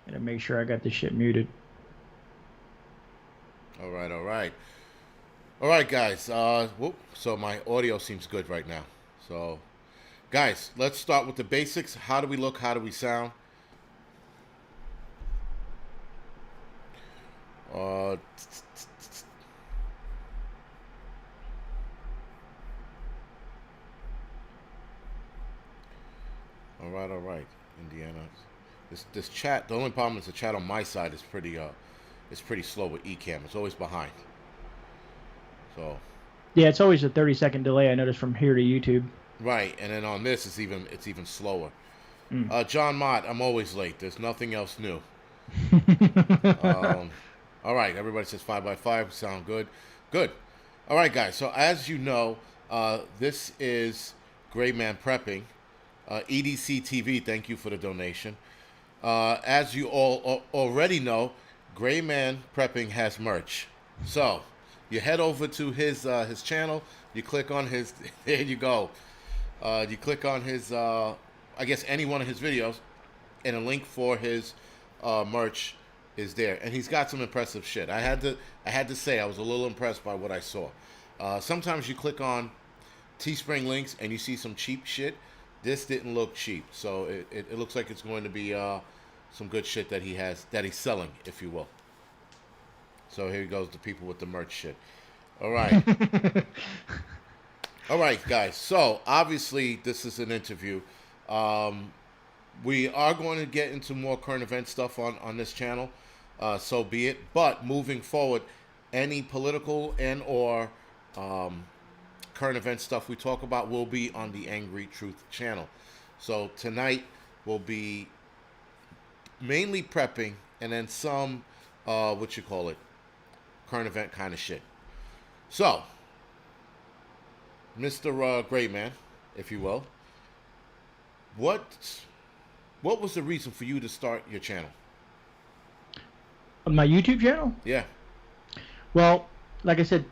Gotta make sure I got this shit muted. All right, all right. All right, guys. Whoop. So my audio seems good right now. So, guys, let's start with the basics. How do we look? How do we sound? Uh, all right, all right. Indiana. This chat. The only problem is the chat on my side is pretty slow with Ecamm. It's always behind. So Yeah, it's always a 30-second delay. I noticed from here to YouTube. right, and then on this it's even slower. Mm. John Mott, I'm always late. There's nothing else new. Um, all right, everybody says 5 by 5. Sound good? Good. All right, guys. So as you know, this is GreyMan Prepping. EDC TV, thank you for the donation. As you all already know, GreyMan Prepping has merch. So you head over to his channel. You click on his. There you go. You click on his. I guess any one of his videos, and a link for his merch is there. And he's got some impressive shit. I had to say I was a little impressed by what I saw. Sometimes you click on Teespring links and you see some cheap shit. This didn't look cheap, so it looks like it's going to be some good shit that he's selling, if you will. So here goes the people with the merch shit. All right, all right, guys. So obviously this is an interview. Um, we are going to get into more current event stuff on this channel. So be it. But moving forward, any political and or um, current event stuff we talk about will be on the Angry Truth channel. So tonight will be mainly prepping and then some what you call it, current event kind of shit. So, Mr. Great Man, if you will, what what was the reason for you to start your channel? On my YouTube channel? Yeah. Well, like I said,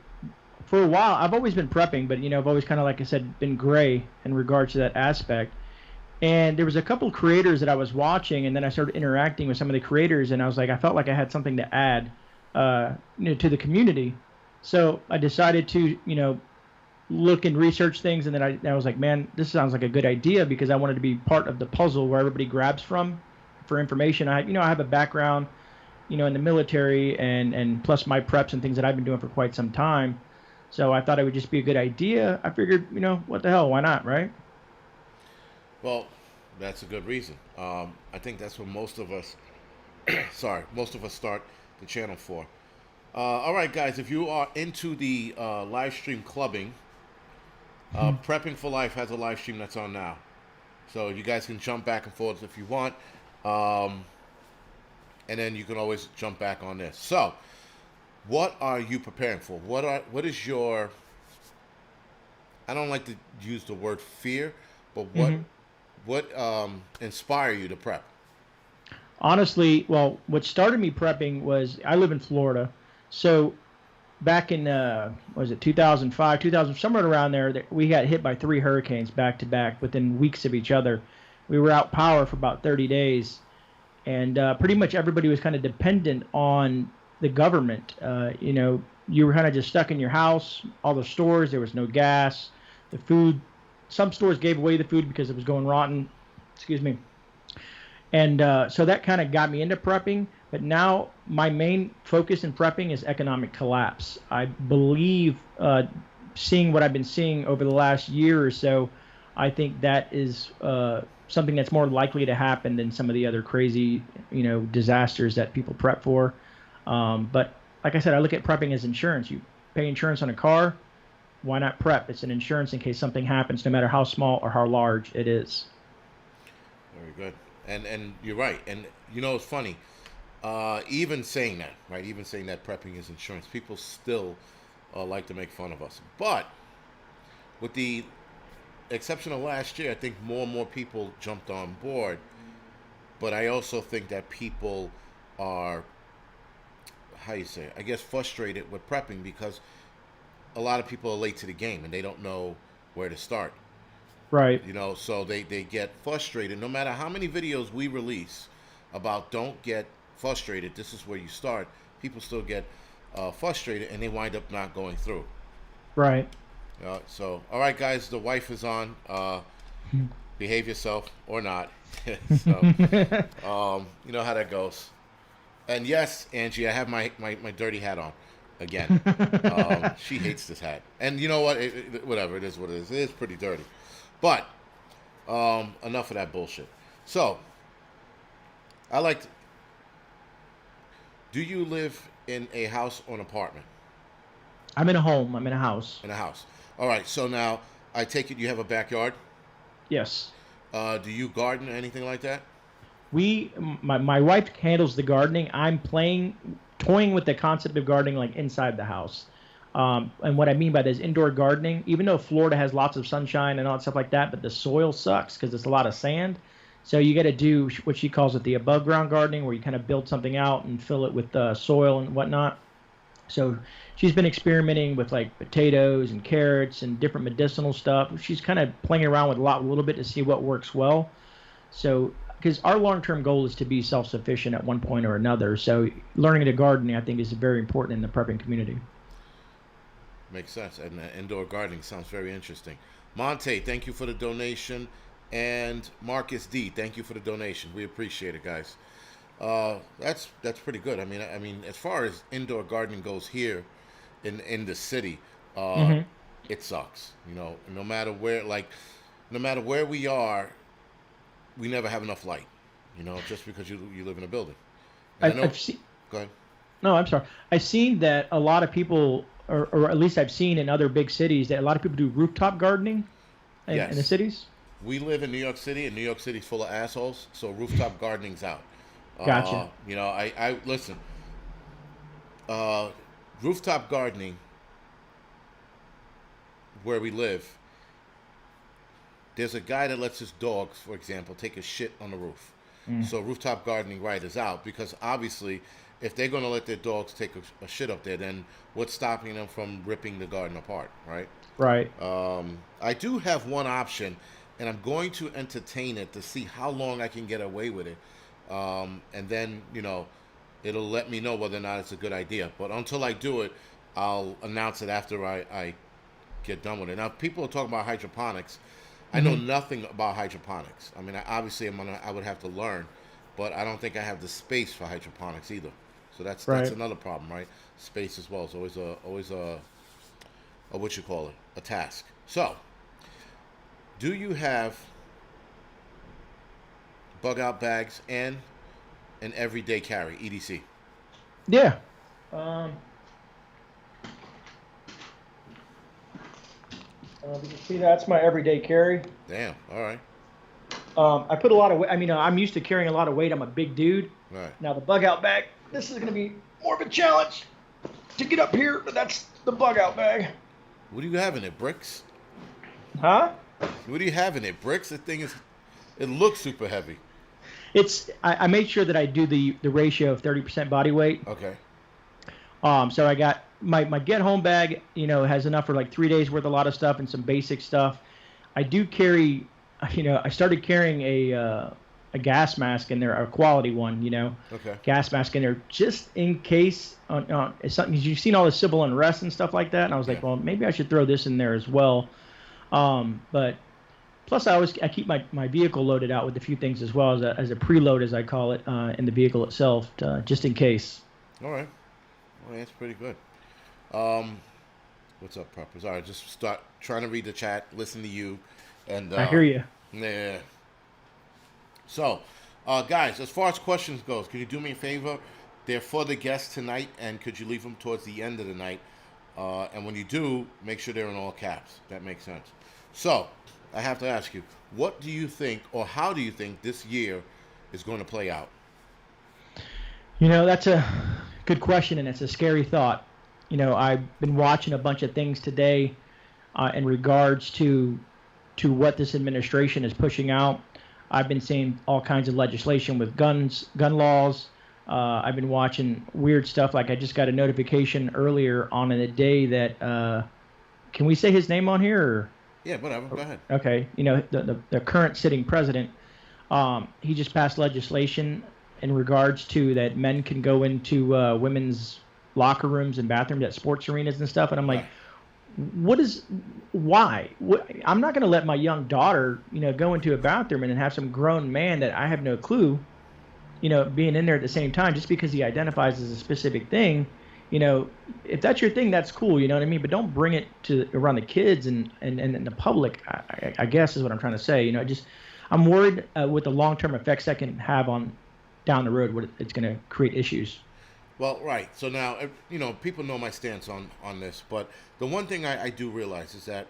for a while, I've always been prepping, but I've always kind of, like I said, been gray in regards to that aspect. And there was a couple of creators that I was watching, and then I started interacting with some of the creators, and I was like, I felt like I had something to add, to the community. So I decided to, look and research things, and then I was like, man, this sounds like a good idea because I wanted to be part of the puzzle where everybody grabs from for information. I have a background, in the military, and plus my preps and things that I've been doing for quite some time. So I thought it would just be a good idea. I figured, what the hell, why not, right? Well, that's a good reason. I think that's what most of us, sorry, most of us start the channel for. All right, guys, if you are into the live stream clubbing, Prepping for Life has a live stream that's on now. So you guys can jump back and forth if you want. Um, and then you can always jump back on this. So, what are you preparing for? What is your, I don't like to use the word fear, but what hmm what inspire you to prep? Honestly, well, what started me prepping was I live in Florida. So back in what was it 2005, 2000, somewhere around there, we got hit by three hurricanes back to back within weeks of each other. We were out power for about 30 days, and pretty much everybody was kind of dependent on the government. You were kind of just stuck in your house. All the stores, there was no gas. The food, some stores gave away the food because it was going rotten. Excuse me. And so that kind of got me into prepping. But now my main focus in prepping is economic collapse. I believe, seeing what I've been seeing over the last year or so, I think that is something that's more likely to happen than some of the other crazy, disasters that people prep for. But like I said, I look at prepping as insurance. You pay insurance on a car. Why not prep? It's an insurance in case something happens, no matter how small or how large it is. Very good. And you're right. And it's funny. Even saying that, right? Even saying that prepping is insurance, people still like to make fun of us. But with the exception of last year, I think more and more people jumped on board. But I also think that people are, how you say it, I guess, frustrated with prepping because a lot of people are late to the game and they don't know where to start. Right. So they get frustrated no matter how many videos we release. about don't get frustrated. This is where you start. People still get frustrated, and they wind up not going through. Right. So, all right, guys, the wife is on. Behave yourself or not. So, you know how that goes. And yes, Angie, I have my dirty hat on again. She hates this hat. And you know what? Whatever, it is what it is. It is pretty dirty. But enough of that bullshit. So, I like to, do you live in a house or an apartment? I'm in a home. I'm in a house. In a house. All right. So now, I take it you have a backyard? Yes. Do you garden or anything like that? My wife handles the gardening. I'm toying with the concept of gardening like inside the house. And what I mean by this indoor gardening, even though Florida has lots of sunshine and all that stuff like that, but the soil sucks because it's a lot of sand. So you got to do what she calls it the above ground gardening, where you kind of build something out and fill it with soil and whatnot. So she's been experimenting with like potatoes and carrots and different medicinal stuff. She's kind of playing around with a little bit to see what works well. So because our long-term goal is to be self-sufficient at one point or another. So learning to garden, I think, is very important in the prepping community. Makes sense. And indoor gardening sounds very interesting. Monte, thank you for the donation. And Marcus D, thank you for the donation. We appreciate it, guys. That's pretty good. I mean, as far as indoor gardening goes here in the city, it sucks. You know, no matter where we are, we never have enough light. You know, just because you live in a building. I've seen. Go ahead. No, I'm sorry. I've seen that a lot of people, or at least I've seen in other big cities, that a lot of people do rooftop gardening in the cities. We live in New York City, and New York City's full of assholes, so rooftop gardening's out. Gotcha. You know, I listen. Rooftop gardening, where we live, there's a guy that lets his dogs, for example, take a shit on the roof. So rooftop gardening is out because obviously, if they're going to let their dogs take a shit up there, then what's stopping them from ripping the garden apart, right? Right. I do have one option, and I'm going to entertain it to see how long I can get away with it. And then, you know, it'll let me know whether or not it's a good idea. But until I do it, I'll announce it after I get done with it. Now, people are talking about hydroponics. I know nothing about hydroponics. I mean, I would have to learn, but I don't think I have the space for hydroponics either. So that's another problem, right? Space as well is always a what you call it, a task. So, do you have bug out bags and an everyday carry, EDC? Yeah. You can see that's my everyday carry. Damn. All right. I put a lot of weight. I mean, I'm used to carrying a lot of weight. I'm a big dude. Right. Now the bug out bag, this is going to be more of a challenge to get up here, but that's the bug out bag. What do you have in it? Bricks? Huh? What do you have in it? Bricks? It looks super heavy. I made sure that I do the ratio of 30% body weight. Okay. So I got my get home bag, you know, has enough for like 3 days worth, a lot of stuff and some basic stuff. I do carry, you know, I started carrying a gas mask in there, a quality one, you know. Okay. Gas mask in there just in case it's something. You've seen all the civil unrest and stuff like that, and I was like, well, maybe I should throw this in there as well. But plus, I keep my vehicle loaded out with a few things as well as a preload, as I call it, in the vehicle itself, just in case. All right. Well, that's pretty good. What's up, preppers? All right, just start trying to read the chat, listen to you, and I hear you. Yeah. So, guys, as far as questions goes, could you do me a favor? They're for the guests tonight, and could you leave them towards the end of the night? And when you do, make sure they're in all caps. That makes sense. So, I have to ask you, what do you think, or how do you think this year is going to play out? You know, that's a good question, and it's a scary thought. You know, I've been watching a bunch of things today in regards to what this administration is pushing out. I've been seeing all kinds of legislation with gun laws. I've been watching weird stuff. Like I just got a notification earlier on in the day that can we say his name on here? Or? Yeah, whatever. Go ahead. Okay. You know, the current sitting president, he just passed legislation in regards to that men can go into women's locker rooms and bathrooms at sports arenas and stuff. And I'm like, Right. why? I'm not going to let my young daughter, go into a bathroom and then have some grown man that I have no clue, being in there at the same time just because he identifies as a specific thing. If that's your thing, that's cool. You know what I mean? But don't bring it to around the kids and the public. I guess is what I'm trying to say. I'm worried with the long-term effects that can have on down the road. What it's going to create issues. Well, right. So now, people know my stance on this, but the one thing I do realize is that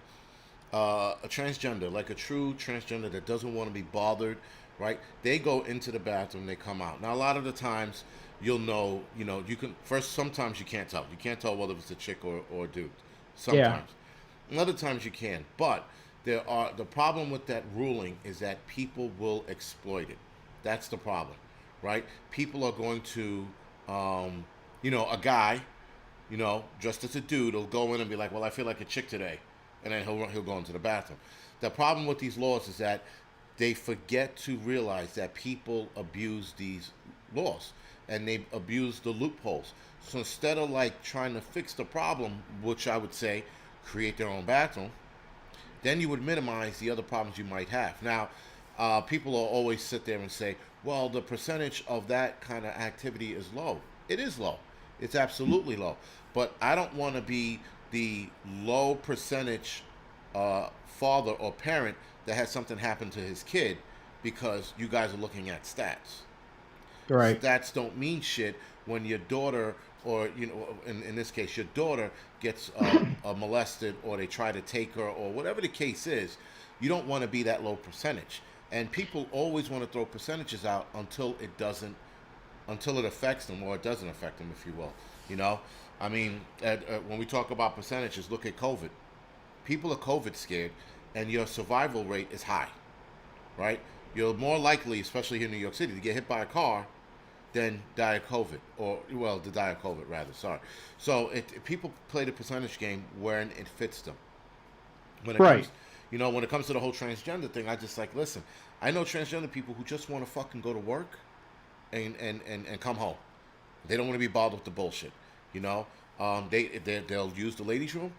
a transgender, like a true transgender that doesn't want to be bothered, right? They go into the bathroom, they come out. Now, a lot of the times, you'll know, you can first. Sometimes you can't tell. You can't tell whether it's a chick or a dude. Yeah. Sometimes, other times you can. But the problem with that ruling is that people will exploit it. That's the problem, right? People are going to, a guy, dressed as a dude, will go in and be like, well, I feel like a chick today, and then he'll go into the bathroom. The problem with these laws is that they forget to realize that people abuse these laws and they abuse the loopholes. So instead of like trying to fix the problem, which I would say create their own bathroom, then you would minimize the other problems you might have. Now, people will always sit there and say, well, the percentage of that kind of activity is low. It is low. It's absolutely low. But I don't want to be the low percentage father or parent that has something happen to his kid because you guys are looking at stats. Right. Stats don't mean shit when your daughter, or in this case, your daughter gets molested, or they try to take her, or whatever the case is. You don't want to be that low percentage, and people always want to throw percentages out until it affects them, or it doesn't affect them, if you will. I mean, when we talk about percentages, look at COVID. People are COVID scared, and your survival rate is high, right? You're more likely, especially here in New York City, to get hit by a car than die of COVID, to die of COVID rather. Sorry. So people play the percentage game when it fits them. When it Right. comes, when it comes to the whole transgender thing, I just like listen. I know transgender people who just want to fucking go to work, and come home. They don't want to be bothered with the bullshit. They'll use the ladies' room.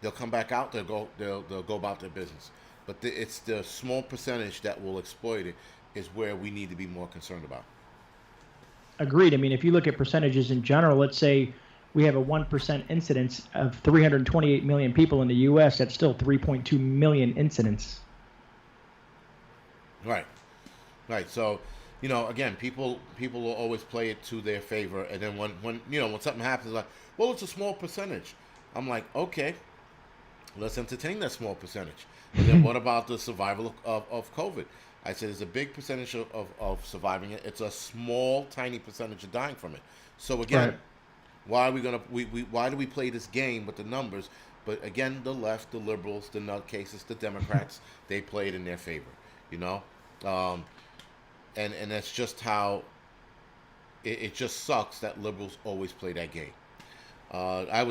They'll come back out. They'll go about their business. But it's the small percentage that will exploit it is where we need to be more concerned about. Agreed. I mean, if you look at percentages in general, let's say we have a 1% incidence of 328 million people in the U.S. That's still 3.2 million incidents. Right. Right. So, again, people will always play it to their favor, and then when something happens, like, well, it's a small percentage. I'm like, okay, let's entertain that small percentage. And then what about the survival of COVID? I said there's a big percentage of surviving it. It's a small, tiny percentage of dying from it. So again, Right. why are why do we play this game with the numbers? But again, the left, the liberals, the nutcases, the Democrats, they play it in their favor. And that's just how it just sucks that liberals always play that game. I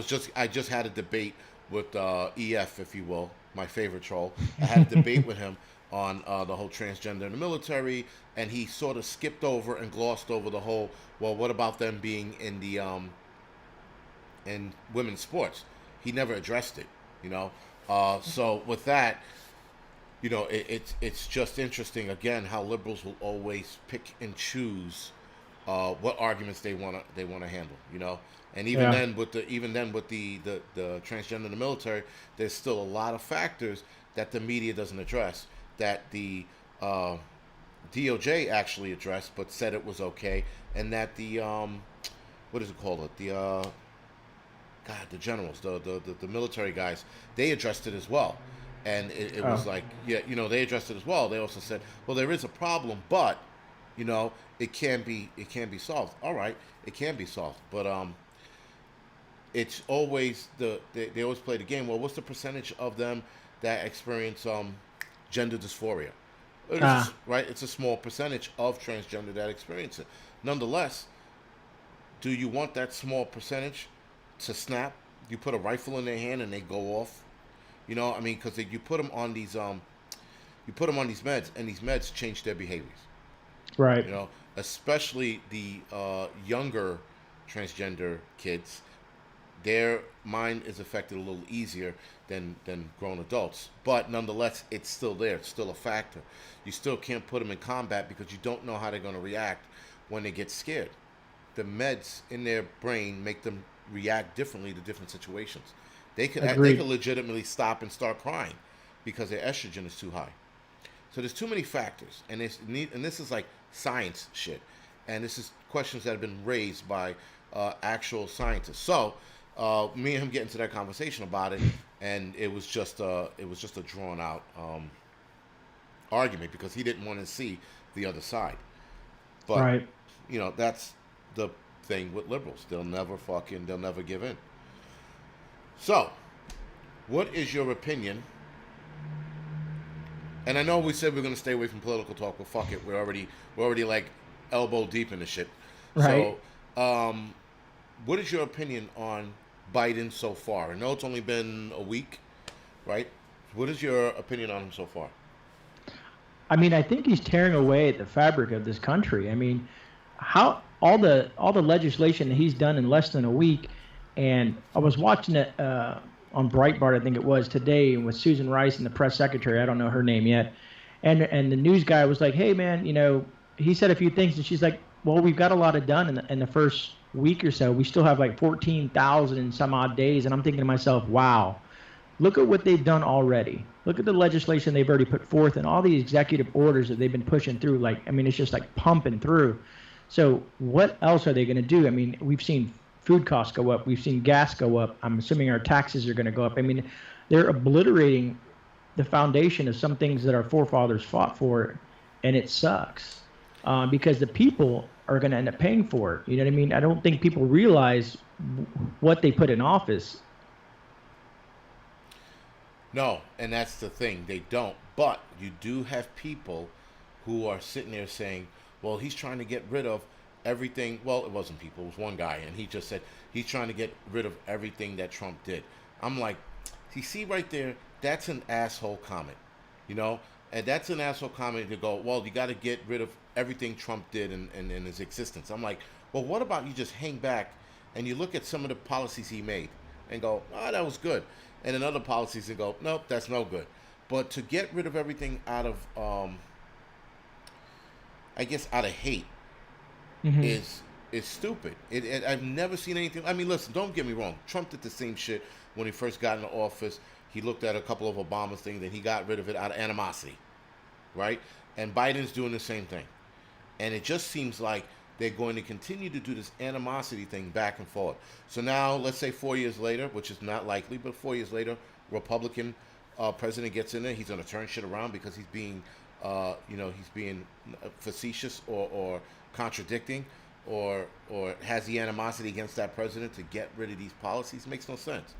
just had a debate with EF, if you will, my favorite troll. I had a debate with him on the whole transgender in the military, and he sort of skipped over and glossed over the whole. Well, what about them being in the in women's sports? He never addressed it. So with that, it's just interesting again how liberals will always pick and choose what arguments they wanna handle. And even Yeah. then with the transgender in the military, there's still a lot of factors that the media doesn't address that the DOJ actually addressed, but said it was okay, and that the what is it called? The generals, the military guys, they addressed it as well. And it was like, they addressed it as well. They also said, well, there is a problem, but, it can be solved. All right, it can be solved. But it's always they always play the game. Well, what's the percentage of them that experience gender dysphoria? Right? It's a small percentage of transgender that experience it. Nonetheless, do you want that small percentage to snap? You put a rifle in their hand and they go off. Because you put them on these meds, and these meds change their behaviors. Right. especially the younger transgender kids, their mind is affected a little easier than grown adults. But nonetheless, it's still there. It's still a factor. You still can't put them in combat because you don't know how they're going to react when they get scared. The meds in their brain make them react differently to different situations. They could Agreed. legitimately stop and start crying because their estrogen is too high. So there's too many factors, and this is like science shit, and this is questions that have been raised by actual scientists. So me and him get into that conversation about it, and it was just a drawn out argument because he didn't want to see the other side. But Right. that's the thing with liberals. They'll never give in. So, what is your opinion? And I know we said we're going to stay away from political talk, but fuck it, we're already like elbow deep in the shit. Right. So, what is your opinion on Biden so far? I know it's only been a week, right? What is your opinion on him so far? I mean, I think he's tearing away at the fabric of this country. I mean, how all the legislation that he's done in less than a week, and I was watching it on Breitbart, I think it was today, with Susan Rice and the press secretary. I don't know her name yet, and the news guy was like, "Hey, man, he said a few things," and she's like, "Well, we've got a lot of done in the first week or so. We still have like 14,000 and some odd days," and I'm thinking to myself, "Wow." Look at what they've done already. Look at the legislation they've already put forth and all the executive orders that they've been pushing through. Like, I mean, it's just like pumping through. So what else are they going to do? I mean, we've seen food costs go up. We've seen gas go up. I'm assuming our taxes are going to go up. I mean, they're obliterating the foundation of some things that our forefathers fought for, and it sucks because the people are going to end up paying for it. You know what I mean? I don't think people realize what they put in office. No, and that's the thing. They don't. But you do have people who are sitting there saying, well, he's trying to get rid of everything. Well, it wasn't people. It was one guy. And he just said he's trying to get rid of everything that Trump did. I'm like, you see right there, that's an asshole comment. You know? And that's an asshole comment to go, well, you got to get rid of everything Trump did in his existence. I'm like, well, what about you just hang back and you look at some of the policies he made and go, oh, that was good. And then other policies and go, nope, that's no good. But to get rid of everything out of, I guess, out of hate Mm-hmm. is stupid. I've never seen anything. I mean, listen, don't get me wrong. Trump did the same shit when he first got into office. He looked at a couple of Obama's things and he got rid of it out of animosity, right? And Biden's doing the same thing. And it just seems like they're going to continue to do this animosity thing back and forth. So now, let's say 4 years later, which is not likely, but 4 years later, Republican president gets in there. He's going to turn shit around because he's being, he's being facetious or contradicting, or has the animosity against that president to get rid of these policies. Makes no sense.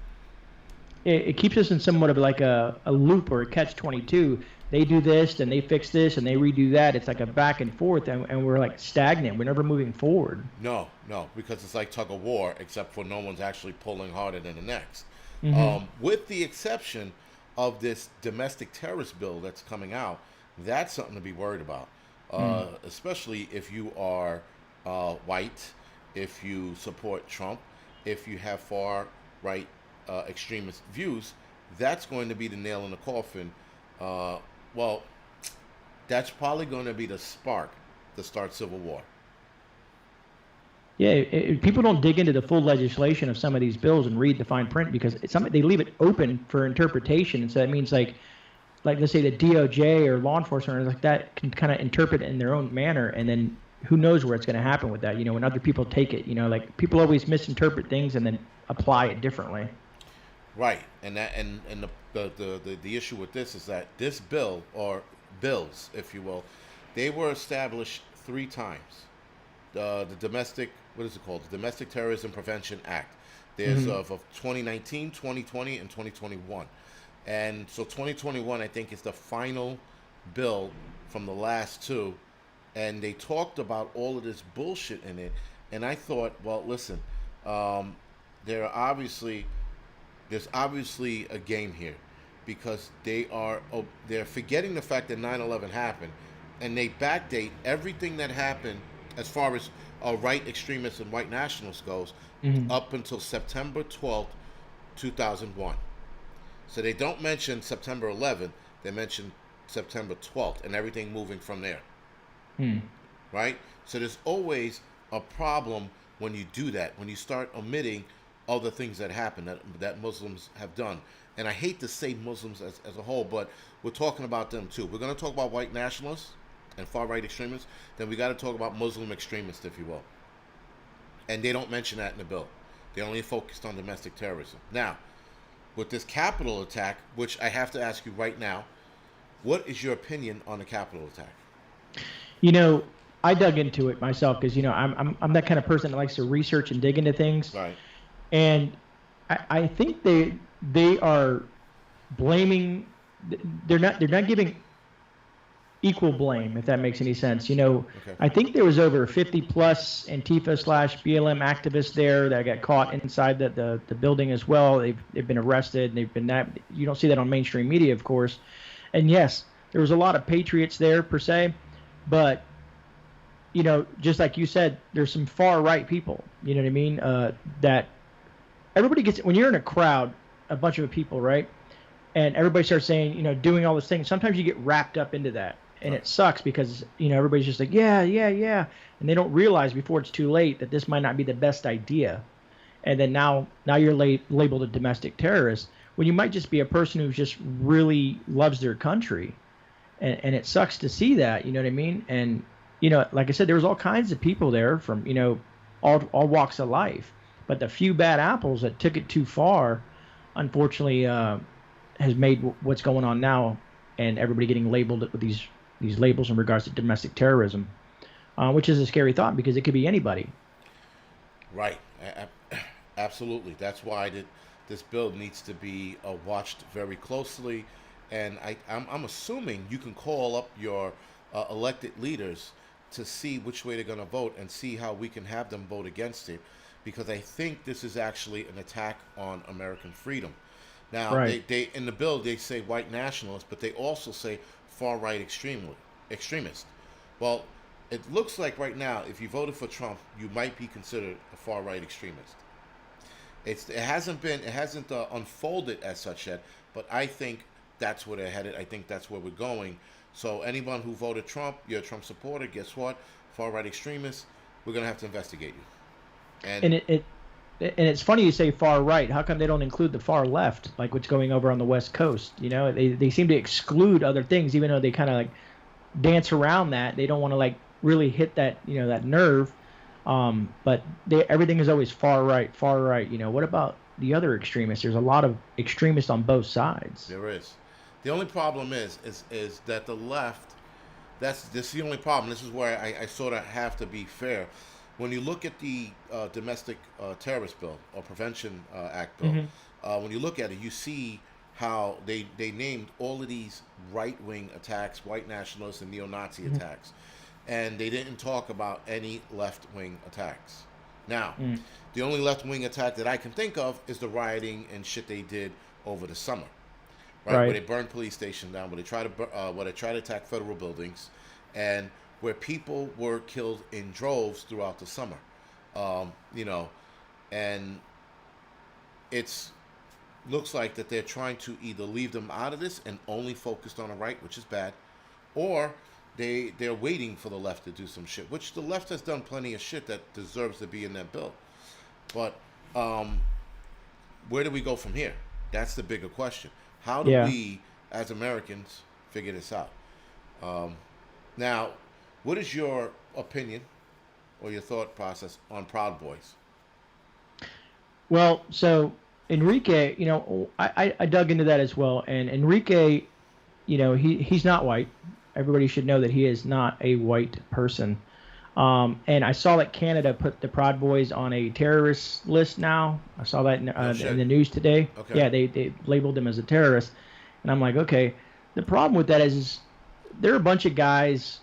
It keeps us in somewhat of like a loop or a catch-22. They do this, then they fix this, and they redo that. It's like a back and forth, and we're like stagnant. We're never moving forward. No, because it's like tug of war, except for no one's actually pulling harder than the next. Mm-hmm. With the exception of this domestic terrorist bill that's coming out, that's something to be worried about, especially if you are white, if you support Trump, if you have far right extremist views. That's going to be the nail in the coffin. Well, that's probably going to be the spark to start civil war. Yeah, people don't dig into the full legislation of some of these bills and read the fine print because they leave it open for interpretation. And so that means like let's say the DOJ or law enforcement or like that can kind of interpret it in their own manner, and then who knows where it's going to happen with that? When other people take it, like people always misinterpret things and then apply it differently. Right, and the issue with this is that this bill, or bills, if you will, they were established 3 times. The domestic, what is it called? The Domestic Terrorism Prevention Act. There's of 2019, 2020, and 2021. And so 2021, I think, is the final bill from the last two. And they talked about all of this bullshit in it. And I thought, well, listen, there's obviously a game here, because they're forgetting the fact that 9/11 happened, and they backdate everything that happened as far as right extremists and white nationalists goes, Hmm. up until September 12th, 2001. So they don't mention September 11th, they mention September 12th and everything moving from there, Hmm. right? So there's always a problem when you do that, when you start omitting other things that happen that Muslims have done. And I hate to say Muslims as a whole, but we're talking about them too. We're going to talk about white nationalists and far right extremists, then we got to talk about Muslim extremists, if you will. And they don't mention that in the bill. They only focused on domestic terrorism. Now, with this Capitol attack, which I have to ask you right now, what is your opinion on the Capitol attack? You know, I dug into it myself because I'm that kind of person that likes to research and dig into things, Right. and I think they are blaming. They're not giving equal blame, if that makes any sense. Okay. I think there was over 50 plus Antifa slash BLM activists there that got caught inside the building as well. They've been arrested and they've been that. You don't see that on mainstream media, of course. And yes, there was a lot of patriots there per se, but just like you said, there's some far right people. You know what I mean? That everybody gets when you're in a crowd, a bunch of people, right? And everybody starts saying, doing all this things. Sometimes you get wrapped up into that, and Right. it sucks because everybody's just like, yeah, yeah, yeah, and they don't realize before it's too late that this might not be the best idea, and then now you're labeled a domestic terrorist when you might just be a person who just really loves their country, and it sucks to see that. You know what I mean? And like I said, there was all kinds of people there from all walks of life, but the few bad apples that took it too far, unfortunately. Has made what's going on now, and everybody getting labeled with these labels in regards to domestic terrorism, which is a scary thought because it could be anybody. Right. Absolutely. That's why this bill needs to be watched very closely. And I'm assuming you can call up your elected leaders to see which way they're going to vote and see how we can have them vote against it, because I think this is actually an attack on American freedom. Now, Right. they in the bill they say white nationalists, but they also say far right extremist. Well, it looks like right now, if you voted for Trump, you might be considered a far right extremist. It hasn't unfolded as such yet, but I think that's where they're headed. I think that's where we're going. So anyone who voted Trump, you're a Trump supporter. Guess what? Far right extremists. We're gonna have to investigate you. And And it's funny you say far right. How come they don't include the far left, like what's going over on the West Coast? They seem to exclude other things, even though they kind of like dance around that. They don't want to like really hit that that nerve. But everything is always far right, far right. What about the other extremists? There's a lot of extremists on both sides. there is. The only problem is that the left. This is the only problem. This is where I sort of have to be fair. When you look at the domestic terrorist bill or prevention act bill, Hmm. when you look at it, you see how they named all of these right wing attacks, white nationalist and neo-Nazi Hmm. attacks, and they didn't talk about any left wing attacks. Now, Mm. the only left wing attack that I can think of is the rioting and shit they did over the summer, right? Where Right. they burned police station down, where they try to attack federal buildings, and where people were killed in droves throughout the summer. Um, you know, and it's looks like that they're trying to either leave them out of this and only focused on the right, which is bad, or they're waiting for the left to do some shit, which the left has done plenty of shit that deserves to be in that bill. But um, where do we go from here? That's the bigger question. How do Yeah. we, as Americans, figure this out? Um, Now, what is your opinion or your thought process on Proud Boys? Well, so Enrique, I dug into that as well, and Enrique, he's not white. Everybody should know that he is not a white person. And I saw that Canada put the Proud Boys on a terrorist list now. I saw that No in shit. the news today. Okay. Yeah, they labeled them as a terrorist, and I'm like, okay. The problem with that is there are a bunch of guys,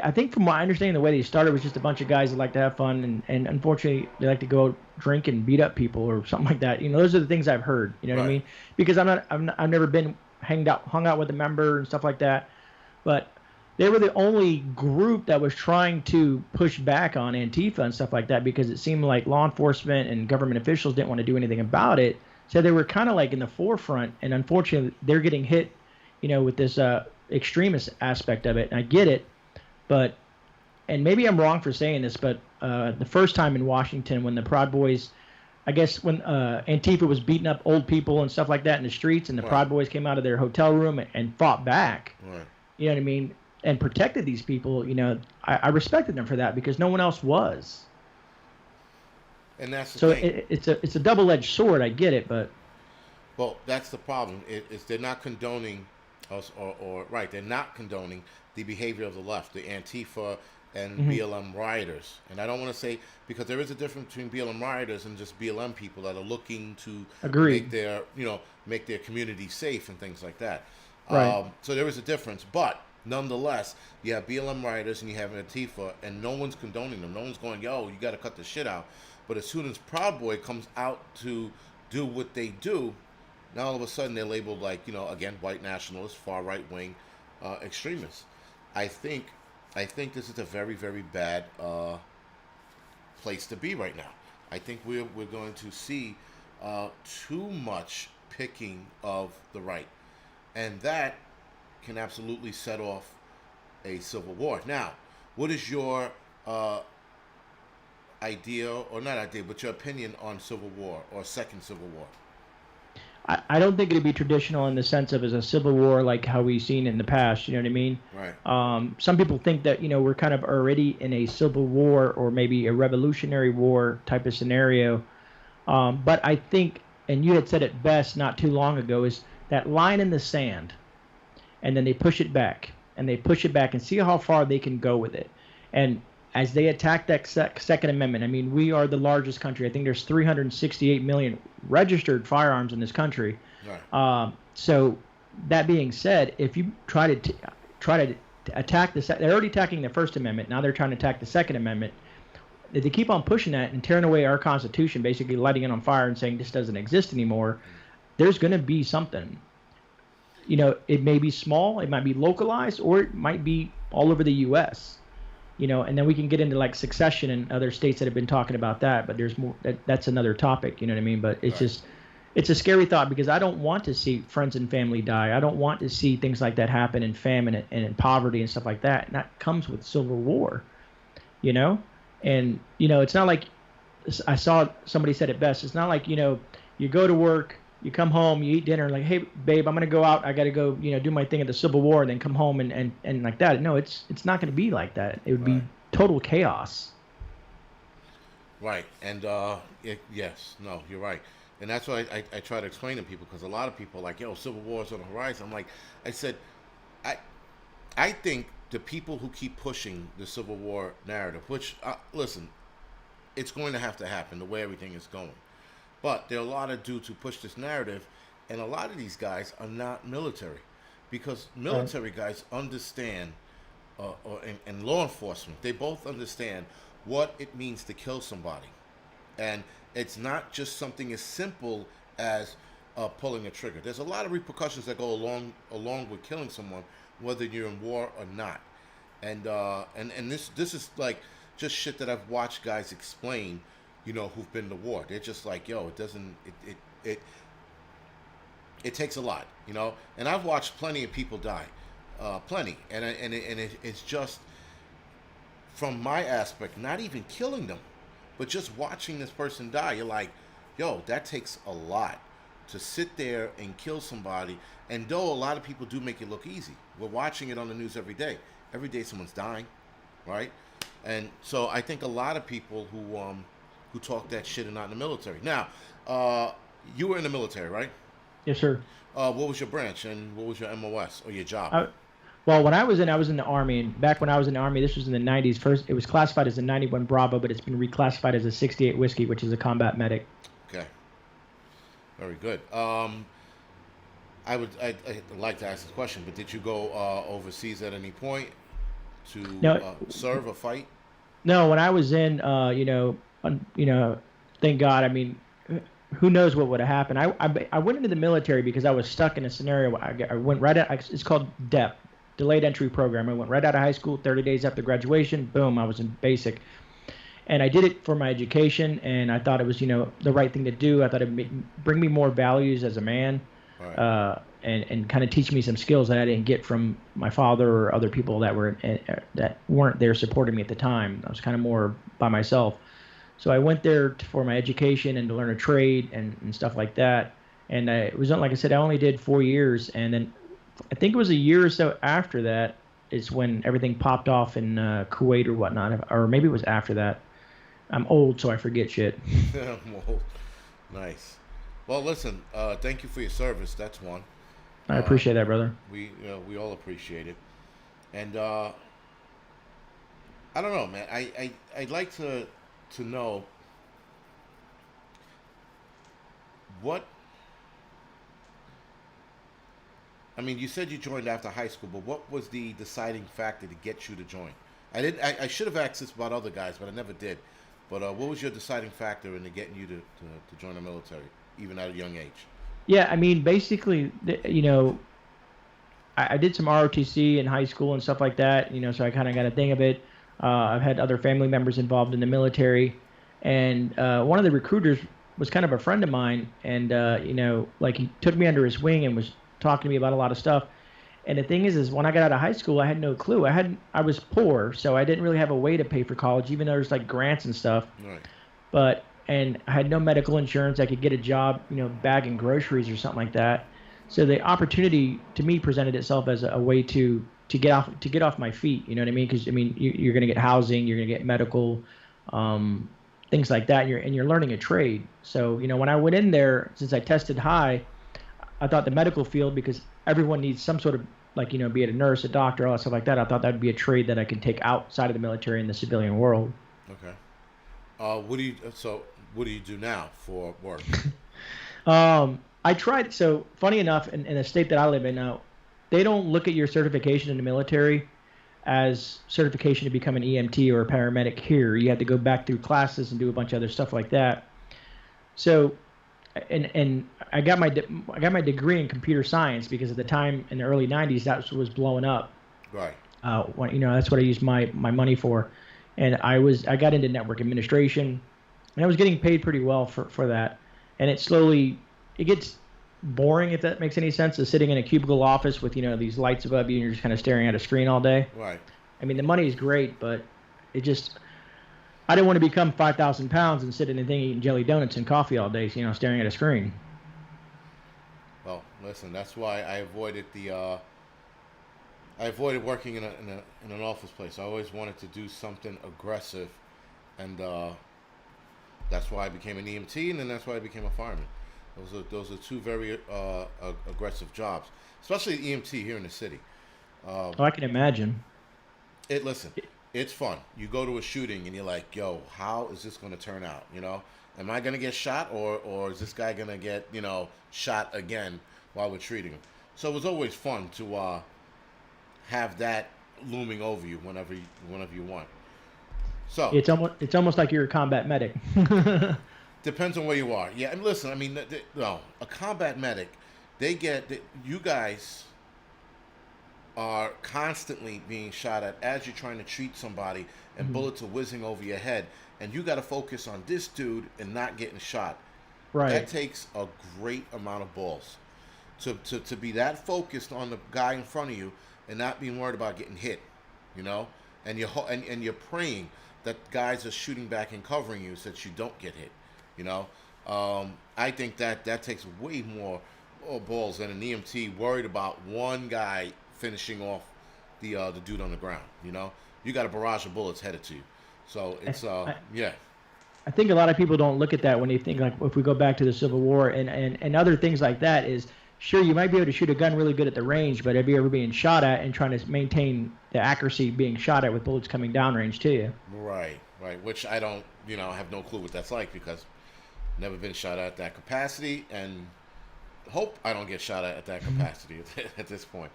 I think from my understanding, the way they started was just a bunch of guys that like to have fun, and unfortunately, they like to go drink and beat up people or something like that. Those are the things I've heard. You know what I Right. mean? Because I've never been hung out with a member and stuff like that. But they were the only group that was trying to push back on Antifa and stuff like that, because it seemed like law enforcement and government officials didn't want to do anything about it. So they were kind of like in the forefront, and unfortunately, they're getting hit, with this extremist aspect of it. And I get it, but, and maybe I'm wrong for saying this, but the first time in Washington when the Proud Boys, I guess when Antifa was beating up old people and stuff like that in the streets, and the Proud Boys came out of their hotel room and fought back, you know what I mean, and protected these people, I respected them for that, because no one else was. And that's the so thing. It's a double-edged sword. I get it, but well, that's the problem. Is they're not condoning us, or right? They're not condoning the behavior of the left, the Antifa and BLM rioters. And I don't want to say, because there is a difference between BLM rioters and just BLM people that are looking to make their make their community safe and things like that. Right. So there is a difference, but nonetheless, you have BLM rioters and you have Antifa, and no one's condoning them. No one's going, yo, you got to cut the shit out. But as soon as Proud Boy comes out to do what they do, now all of a sudden they're labeled like, again, white nationalists, far right wing extremists. I think this is a very, very bad place to be right now. I think we're going to see too much picking of the right, and that can absolutely set off a civil war. Now, what is your idea, or not idea, but your opinion on civil war or second civil war? I don't think it'd be traditional in the sense of as a civil war like how we've seen in the past. You know what I mean? Right. Some people think that we're kind of already in a civil war or maybe a revolutionary war type of scenario. But I think, and you had said it best not too long ago, is that line in the sand, and then they push it back, and they push it back, and see how far they can go with it. And as they attack that Second Amendment, I mean, we are the largest country. I think there's 368 million registered firearms in this country. Right. So that being said, if you try to attack they're already attacking the First Amendment. Now they're trying to attack the Second Amendment. If they keep on pushing that and tearing away our Constitution, basically lighting it on fire and saying this doesn't exist anymore, there's going to be something. It may be small, it might be localized, or it might be all over the U.S. And then we can get into like secession and other states that have been talking about that, but there's more. That's another topic, you know what I mean? But it's just, it's a scary thought, because I don't want to see friends and family die. I don't want to see things like that happen in famine and in poverty and stuff like that. And that comes with civil war, And it's not like, I saw somebody said it best. It's not like you go to work, you come home, you eat dinner, like, hey babe, I'm gonna go out. I gotta go, do my thing at the Civil War, and then come home and like that. No, it's not gonna be like that. It would be total chaos. Right. And yes, no, you're right. And that's why I try to explain to people, because a lot of people are like, yo, Civil War is on the horizon. I'm like, I think the people who keep pushing the Civil War narrative, which listen, it's going to have to happen the way everything is going. But there are a lot of dudes who push this narrative, and a lot of these guys are not military, because military guys understand, and law enforcement, they both understand what it means to kill somebody. And it's not just something as simple as pulling a trigger. There's a lot of repercussions that go along with killing someone, whether you're in war or not. And this is like just shit that I've watched guys explain, who've been to war. They're just like, yo, it takes a lot, And I've watched plenty of people die, plenty, and it's just, from my aspect, not even killing them, but just watching this person die. You're like, yo, that takes a lot to sit there and kill somebody. And though a lot of people do make it look easy, we're watching it on the news every day. Every day someone's dying, right? And so I think a lot of people who talk that shit are not in the military. Now, you were in the military, right? Yes, sir. What was your branch, and what was your MOS or your job? Well, when I was in the Army, and back when I was in the Army, this was in the 90s. First, it was classified as a 91 Bravo, but it's been reclassified as a 68 Whiskey, which is a combat medic. Okay. Very good. I'd like to ask this question, but did you go overseas at any point to serve or fight? No, when I was in, thank God. I mean, who knows what would have happened? I went into the military because I was stuck in a scenario. I went right at, it's called DEP, delayed entry program. I went right out of high school, 30 days after graduation, boom, I was in basic. And I did it for my education, and I thought it was, the right thing to do. I thought it would bring me more values as a man, Right. and kind of teach me some skills that I didn't get from my father or other people that weren't there supporting me at the time. I was kind of more by myself. So I went there for my education and to learn a trade and stuff like that. And it was, like I said, I only did 4 years, and then I think it was a year or so after that is when everything popped off in Kuwait or whatnot, or maybe it was after that. I'm old, so I forget shit. Well, nice. Well, listen. Thank you for your service. That's one. I appreciate that, brother. We all appreciate it. And I don't know, man. I'd like to know what. I mean, you said you joined after high school, but what was the deciding factor to get you to join? I didn't. I should have asked this about other guys, but I never did. But what was your deciding factor in getting you to join the military, even at a young age? Yeah, I mean, basically, I did some ROTC in high school and stuff like that, so I kind of got a thing of it. I've had other family members involved in the military, and one of the recruiters was kind of a friend of mine, and like he took me under his wing and was talking to me about a lot of stuff. And the thing is when I got out of high school, I had no clue. I was poor, so I didn't really have a way to pay for college, even though there's like grants and stuff. Right. And I had no medical insurance. I could get a job, bagging groceries or something like that. So the opportunity to me presented itself as a way to get off my feet. You know what I mean? Because you're going to get housing, you're going to get medical, things like that, and you're learning a trade. So when I went in there, since I tested high, I thought the medical field, because everyone needs some sort of be it a nurse, a doctor, all that stuff like that. I thought that would be a trade that I could take outside of the military in the civilian world. Okay. What do you do now for work? I tried. So funny enough, in the state that I live in now, they don't look at your certification in the military as certification to become an EMT or a paramedic here. You have to go back through classes and do a bunch of other stuff like that. So, and I got my degree in computer science because at the time in the early '90s that was blowing up. Right. That's what I used my money for, and I got into network administration, and I was getting paid pretty well for that, and it gets boring, if that makes any sense, is sitting in a cubicle office with these lights above you and you're just kind of staring at a screen all day. Right. I mean, the money is great, but I didn't want to become 5,000 pounds and sit in a thing eating jelly donuts and coffee all day, staring at a screen. Well, listen, that's why I avoided working in an office place. I always wanted to do something aggressive, and that's why I became an EMT, and then that's why I became a fireman. Those are two very aggressive jobs, especially EMT here in the city. I can imagine. It's fun. You go to a shooting and you're like, yo, how is this going to turn out? Am I going to get shot or is this guy going to get, shot again while we're treating him? So it was always fun to have that looming over you whenever you want. So it's almost like you're a combat medic. Depends on where you are. Yeah, and listen, a combat medic, you guys are constantly being shot at as you're trying to treat somebody, and bullets are whizzing over your head, and you got to focus on this dude and not getting shot. Right. That takes a great amount of balls to be that focused on the guy in front of you and not being worried about getting hit, and you're praying that guys are shooting back and covering you so that you don't get hit. I think that takes way more balls than an EMT worried about one guy finishing off the dude on the ground. You got a barrage of bullets headed to you, so it's yeah. I think a lot of people don't look at that when they think, like, if we go back to the Civil War and other things like that, is sure, you might be able to shoot a gun really good at the range, but have you ever being shot at and trying to maintain the accuracy being shot at with bullets coming downrange to you? Right. Which I don't, have no clue what that's like, because never been shot at that capacity, and hope I don't get shot at that capacity at this point.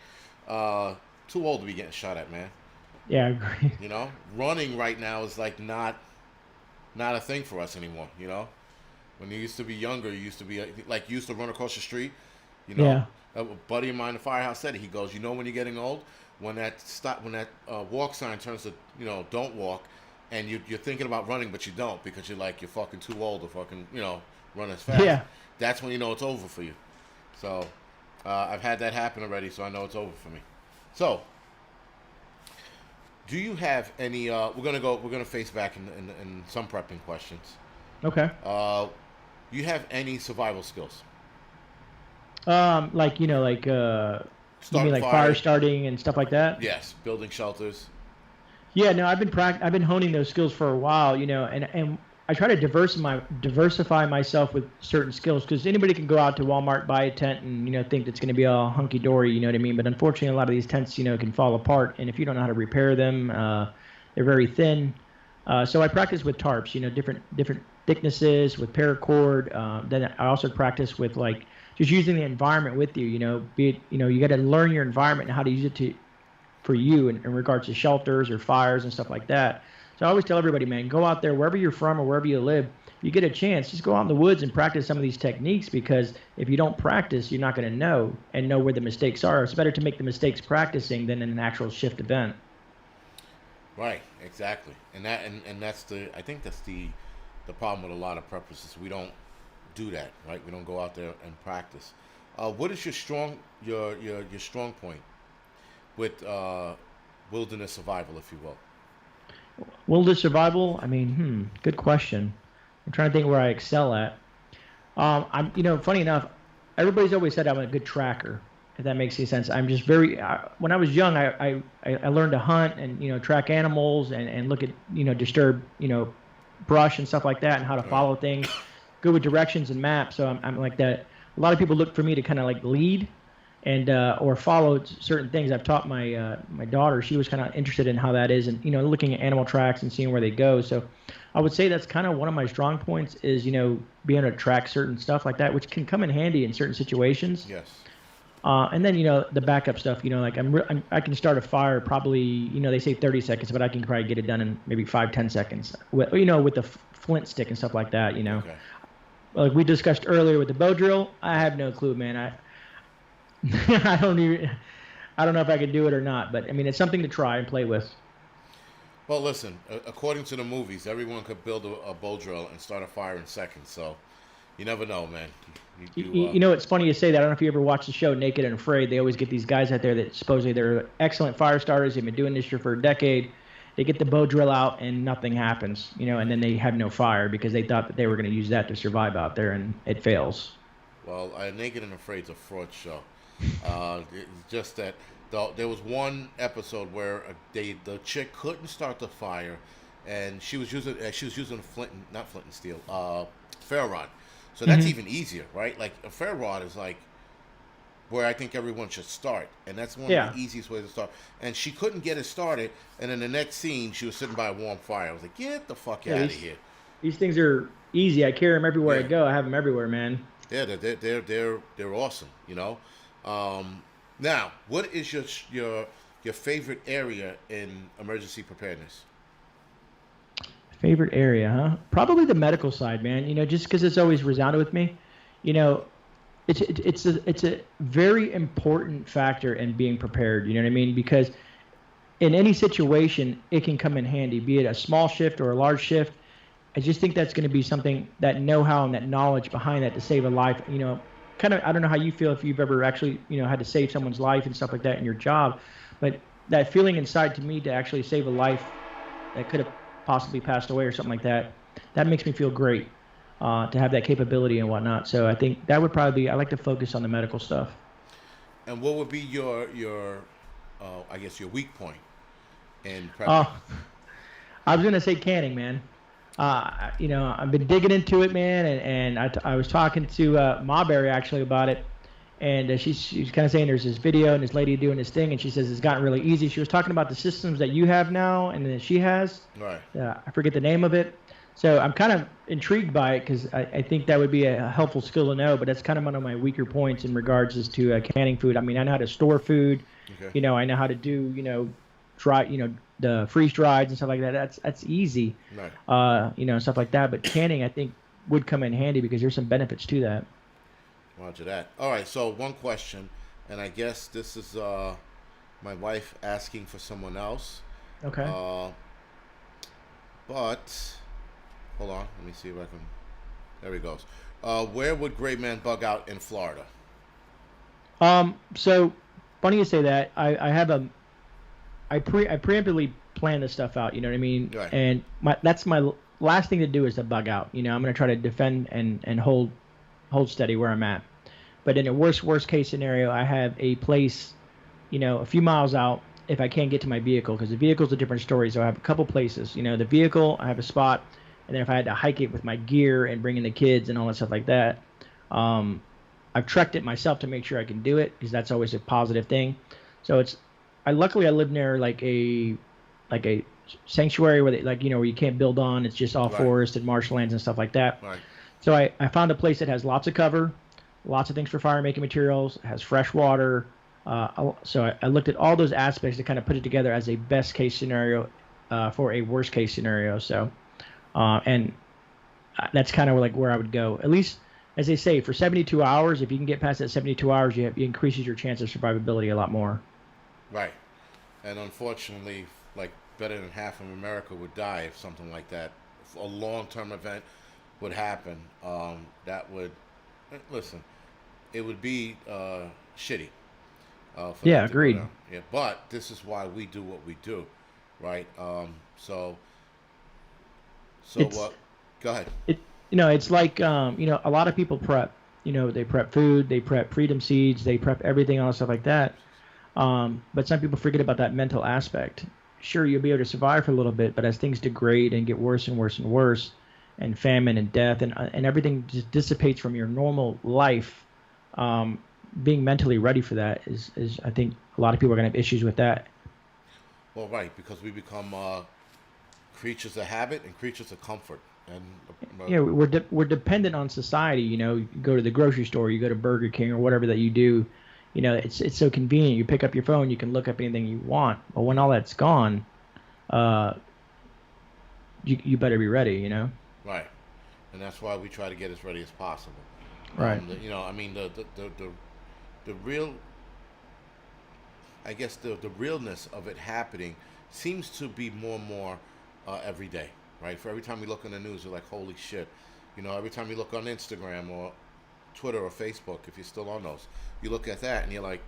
Too old to be getting shot at, man. Yeah, I agree. Running right now is like not a thing for us anymore. When you used to be younger, you used to run across the street. You know, Yeah. a buddy of mine in the firehouse said it. He goes, you know, when you're getting old, when that walk sign turns to, you know, don't walk, and you're thinking about running, but you don't because you're fucking too old to fucking, you know, run as fast. Yeah. That's when you know it's over for you. So I've had that happen already, so I know it's over for me. So, do you have any? We're gonna face back in some prepping questions. Okay. You have any survival skills? Like you mean Starting like fire fire? starting and stuff like that? Yes. Building shelters? Yeah, no, I've been honing those skills for a while, and I try to diversify myself with certain skills because anybody can go out to Walmart, buy a tent, and think that's going to be all hunky dory, you know what I mean? But unfortunately, a lot of these tents, can fall apart, and if you don't know how to repair them, they're very thin. So I practice with tarps, different thicknesses with paracord. Then I also practice with like just using the environment with you. Be it, you got to learn your environment and how to use it for you in regards to shelters or fires and stuff like that. So I always tell everybody, man, go out there wherever you're from or wherever you live. You get a chance, just go out in the woods and practice some of these techniques because if you don't practice, you're not going to know where the mistakes are. It's better to make the mistakes practicing than in an actual shift event. Right, exactly, and that's I think that's the problem with a lot of preppers is we don't do that, right? We don't go out there and practice. What is your strong point with wilderness survival, if you will? Wilderness survival, I mean, good question. I'm trying to think where I excel at. Funny enough, everybody's always said I'm a good tracker, if that makes any sense. I'm just when I was young, I learned to hunt and, track animals and look at, disturb, brush and stuff like that and how to follow things, good with directions and maps. So I'm like that. A lot of people look for me to kind of like lead and or follow certain things. I've taught my daughter. She was kind of interested in how that is and, looking at animal tracks and seeing where they go. So I would say that's kind of one of my strong points is, being able to track certain stuff like that, which can come in handy in certain situations. Yes. And then, the backup stuff, like I can start a fire probably, they say 30 seconds, but I can probably get it done in maybe 5-10 seconds with the flint stick and stuff like that, Okay. Like we discussed earlier with the bow drill, I have no clue, man. I don't know if I could do it or not, but I mean, it's something to try and play with. Well, listen, according to the movies, everyone could build a bow drill and start a fire in seconds, so you never know, man. It's funny you say that. I don't know if you ever watched the show Naked and Afraid. They always get these guys out there that supposedly they're excellent fire starters. They've been doing this for a decade. They get the bow drill out and nothing happens, and then they have no fire because they thought that they were going to use that to survive out there, and it fails. Well, Naked and Afraid's a fraud show. It's just that there was one episode where the chick couldn't start the fire, and she was using not flint and steel, ferro rod. So that's even easier, right? Like a ferro rod is like where I think everyone should start, and that's one of the easiest ways to start. And she couldn't get it started, and in the next scene, she was sitting by a warm fire. I was like, get the fuck out of here. These things are easy. I carry them everywhere I go. I have them everywhere, man. Yeah, they're awesome. Now, what is your favorite area in emergency preparedness? Favorite area, huh? Probably the medical side, man. Just because it's always resounded with me. It's a very important factor in being prepared. You know what I mean? Because in any situation, it can come in handy, be it a small shift or a large shift. I just think that's going to be something, that know-how and that knowledge behind that to save a life. Kind of, I don't know how you feel if you've ever actually, had to save someone's life and stuff like that in your job, but that feeling inside to me to actually save a life that could have possibly passed away or something like that, that makes me feel great to have that capability and whatnot. So I think that would probably be, I like to focus on the medical stuff. And what would be your I guess your weak point in prepping? I was going to say canning, man. I've been digging into it, man, and I was talking to Marbury actually about it, and she's kind of saying there's this video and this lady doing this thing, and she says it's gotten really easy. She was talking about the systems that you have now and that she has. Right. I forget the name of it. So I'm kind of intrigued by it because I think that would be a helpful skill to know, but that's kind of one of my weaker points in regards as to canning food. I mean, I know how to store food. Okay. I know how to do, dry, the freeze dried and stuff like that. That's easy. Right. Stuff like that. But canning, I think, would come in handy because there's some benefits to that. Roger that. All right, so one question, and I guess this is my wife asking for someone else. Okay. Uh, but hold on, let me see if I can. There he goes. Where would GreyMan bug out in Florida? So funny you say that. I preemptively plan this stuff out. You know what I mean? Right. And that's my last thing to do is to bug out. You know, I'm gonna try to defend and hold steady where I'm at. But in a worst case scenario, I have a place, you know, a few miles out if I can't get to my vehicle, because the vehicle's a different story. So I have a couple places. You know, the vehicle, I have a spot, and then if I had to hike it with my gear and bring in the kids and all that stuff like that, um, I've trekked it myself to make sure I can do it, because that's always a positive thing. So I luckily I live near like a sanctuary where like, you know, where you can't build on. It's just all Right. forest and marshlands and stuff like that. Right. So I found a place that has lots of cover, lots of things for fire making materials, has fresh water. So I looked at all those aspects to kind of put it together as a best case scenario for a worst case scenario. So and that's kind of like where I would go. At least, as they say, for 72 hours, if you can get past that 72 hours, it increases your chance of survivability a lot more. Right. And unfortunately, like better than half of America would die if something like that, if a long-term event would happen. That would, listen, it would be shitty. For Yeah, that to go agreed. down. Yeah, but this is why we do what we do, right? So It's go ahead. it you know it's like you know, a lot of people prep. You know, they prep food, they prep freedom seeds, they prep everything, all stuff like that. But some people forget about that mental aspect. Sure, you'll be able to survive for a little bit, but as things degrade and get worse and worse and worse, and famine and death and everything just dissipates from your normal life, being mentally ready for that is I think a lot of people are gonna have issues with that. Well, right, because we become creatures of habit and creatures of comfort, and You know, we're dependent on society. You know, you go to the grocery store, you go to Burger King or whatever that you do. You know, it's so convenient. You pick up your phone, you can look up anything you want. But when all that's gone, uh, you better be ready. You know. right, and that's why we try to get as ready as possible. Right. I mean, the real, I guess the realness of it happening seems to be more and more every day, right? For every time we look on the news, we're like, holy shit. You know, every time you look on Instagram or Twitter or Facebook, if you're still on those, you look at that and you're like,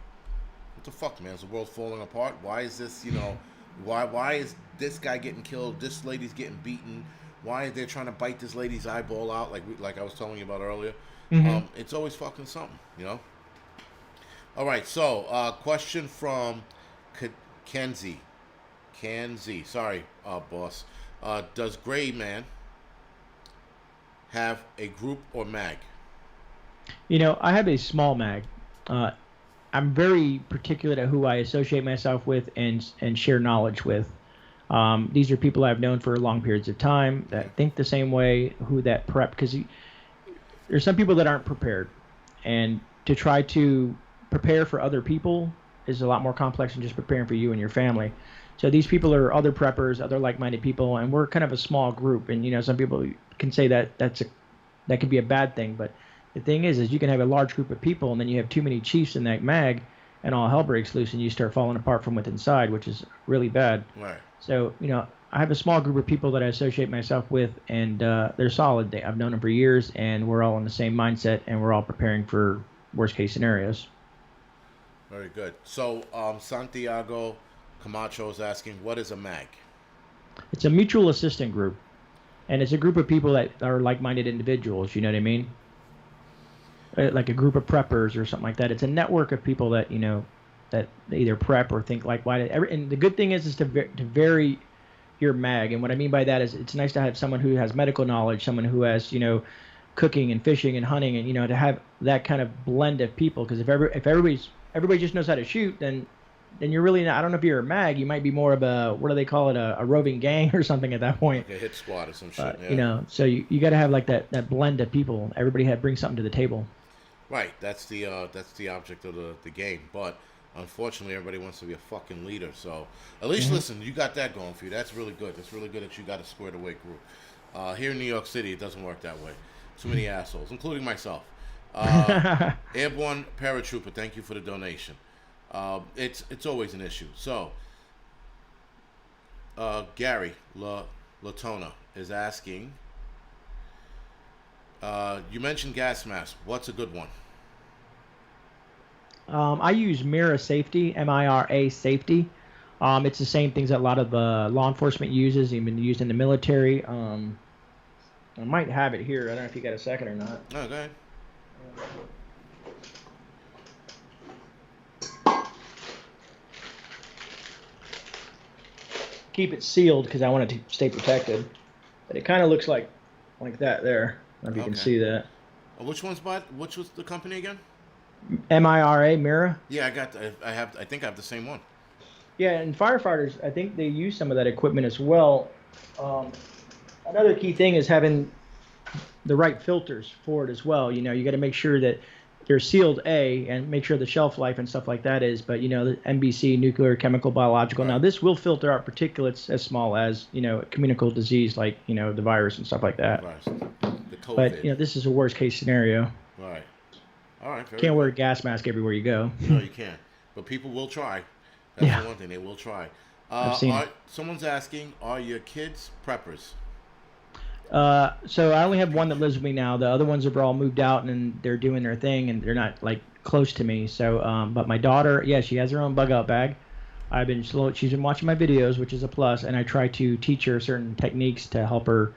what the fuck, man? Is the world falling apart? Why is this, you know, why is this guy getting killed? This lady's getting beaten. Why are they trying to bite this lady's eyeball out, like I was telling you about earlier? Hmm. It's always fucking something, you know? All right, so question from Kenzie. Kenzie, sorry, boss. Does GreyMan have a group or mag? You know, I have a small mag. Uh, I'm very particular to who I associate myself with and share knowledge with. These are people I've known for long periods of time Okay. that think the same way, who that prep, because there's some people that aren't prepared, and to try to prepare for other people is a lot more complex than just preparing for you and your family. So these people are other preppers, other like-minded people, and we're kind of a small group. And you know, some people can say that that could be a bad thing, but the thing is you can have a large group of people, and then you have too many chiefs in that mag, and all hell breaks loose, and you start falling apart from within inside, which is really bad. Right. So, you know, I have a small group of people that I associate myself with, and they're solid. I've known them for years, and we're all in the same mindset, and we're all preparing for worst case scenarios. Very good. So Santiago Camacho is asking, what is a mag? It's a mutual assistant group, and it's a group of people that are like-minded individuals. You know what I mean? Like a group of preppers or something like that. It's a network of people that, you know, that they either prep or think like why. And the good thing is to vary your mag. And what I mean by that is it's nice to have someone who has medical knowledge, someone who has, you know, cooking and fishing and hunting, and you know, to have that kind of blend of people. Because if everybody just knows how to shoot, then you're really not, I don't know if you're a mag, you might be more of a, what do they call it, a roving gang or something at that point. Like a hit squad or some shit. Yeah. You know, so you got to have like that blend of people. Everybody brings something to the table. Right. That's the object of the game. But unfortunately, everybody wants to be a fucking leader. So at least listen, you got that going for you. That's really good. That's really good that you got a squared away group. Here in New York City, it doesn't work that way. Too many assholes, including myself. Airborne Paratrooper, thank you for the donation. It's always an issue. So, Gary Latona is asking, you mentioned gas mask. What's a good one? I use Mira Safety, MIRA Safety. It's the same things that a lot of law enforcement uses, even used in the military. I might have it here. I don't know if you got a second or not. Oh, go ahead. Keep it sealed because I want it to stay protected. But it kind of looks like that there. I don't know if you can see that. Which was the company again? MIRA, Mira. Yeah, I think I have the same one. Yeah, and firefighters, I think they use some of that equipment as well. Another key thing is having the right filters for it as well. You got to make sure that they're sealed, and make sure the shelf life and stuff like that is. But the NBC, nuclear, chemical, biological. Right. Now this will filter out particulates as small as communicable disease like the virus and stuff like that. Right. The COVID. But this is a worst case scenario. Right. All right. Can't wear a gas mask everywhere you go. No, you can't. But people will try. That's the one thing, they will try. Someone's asking, are your kids preppers? So I only have one that lives with me now. The other ones are all moved out and they're doing their thing and they're not close to me. So, but my daughter, she has her own bug out bag. She's been watching my videos, which is a plus, and I try to teach her certain techniques to help her.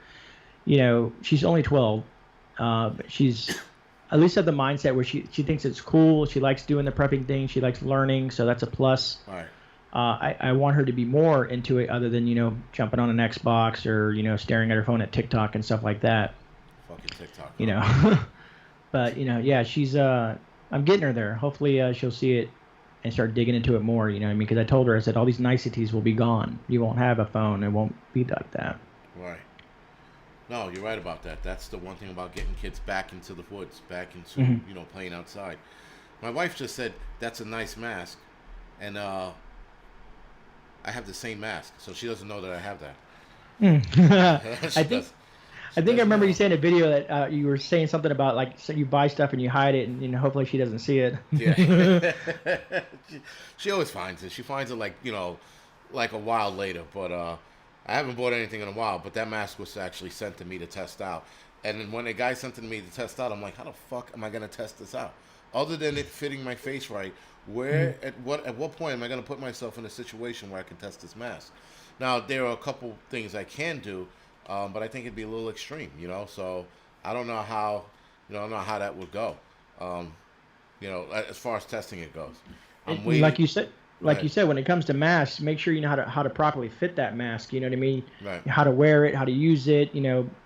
She's only 12. But she's at least have the mindset where she thinks it's cool. She likes doing the prepping thing. She likes learning, so that's a plus. Right. I want her to be more into it other than, jumping on an Xbox or, staring at her phone at TikTok and stuff like that. Fucking TikTok. But, she's, I'm getting her there. Hopefully she'll see it and start digging into it more, because I told her, I said, all these niceties will be gone. You won't have a phone. It won't be like that. Right. No, you're right about that. That's the one thing about getting kids back into the woods, back into, playing outside. My wife just said, that's a nice mask. And, I have the same mask, so she doesn't know that I have that. I think I remember you saying in a video that you were saying something about so you buy stuff and you hide it, and hopefully she doesn't see it. Yeah, she always finds it. She finds it like a while later. But I haven't bought anything in a while. But that mask was actually sent to me to test out. And then when the guy sent it to me to test out, I'm like, how the fuck am I gonna test this out? Other than it fitting my face right. At what point am I going to put myself in a situation where I can test this mask? Now, there are a couple things I can do, but I think it'd be a little extreme, So I don't know how, that would go, as far as testing it goes. I'm waiting. Like you said, when it comes to masks, make sure you know how to properly fit that mask. You know what I mean? Right. How to wear it, how to use it.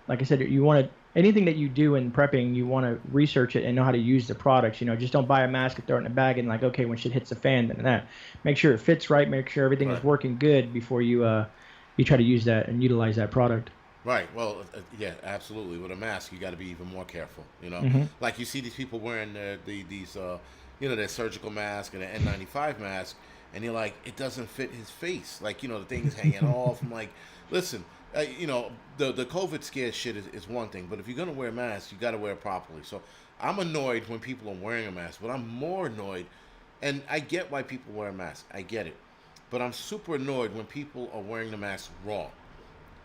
Like I said, you want to. Anything that you do in prepping, you want to research it and know how to use the products. Just don't buy a mask and throw it in a bag and okay, when shit hits the fan, then that. Make sure it fits right. Make sure everything is working good before you try to use that and utilize that product. Right. Well, yeah, absolutely. With a mask, you got to be even more careful. Like you see these people wearing these their surgical mask and an N95 mask, and you're like, it doesn't fit his face. The thing's hanging off. I'm like, listen. The COVID scare shit is one thing, but if you're gonna wear a mask, you gotta wear it properly. So I'm annoyed when people are wearing a mask, but I'm more annoyed, and I get why people wear a mask. I get it, but I'm super annoyed when people are wearing the mask wrong.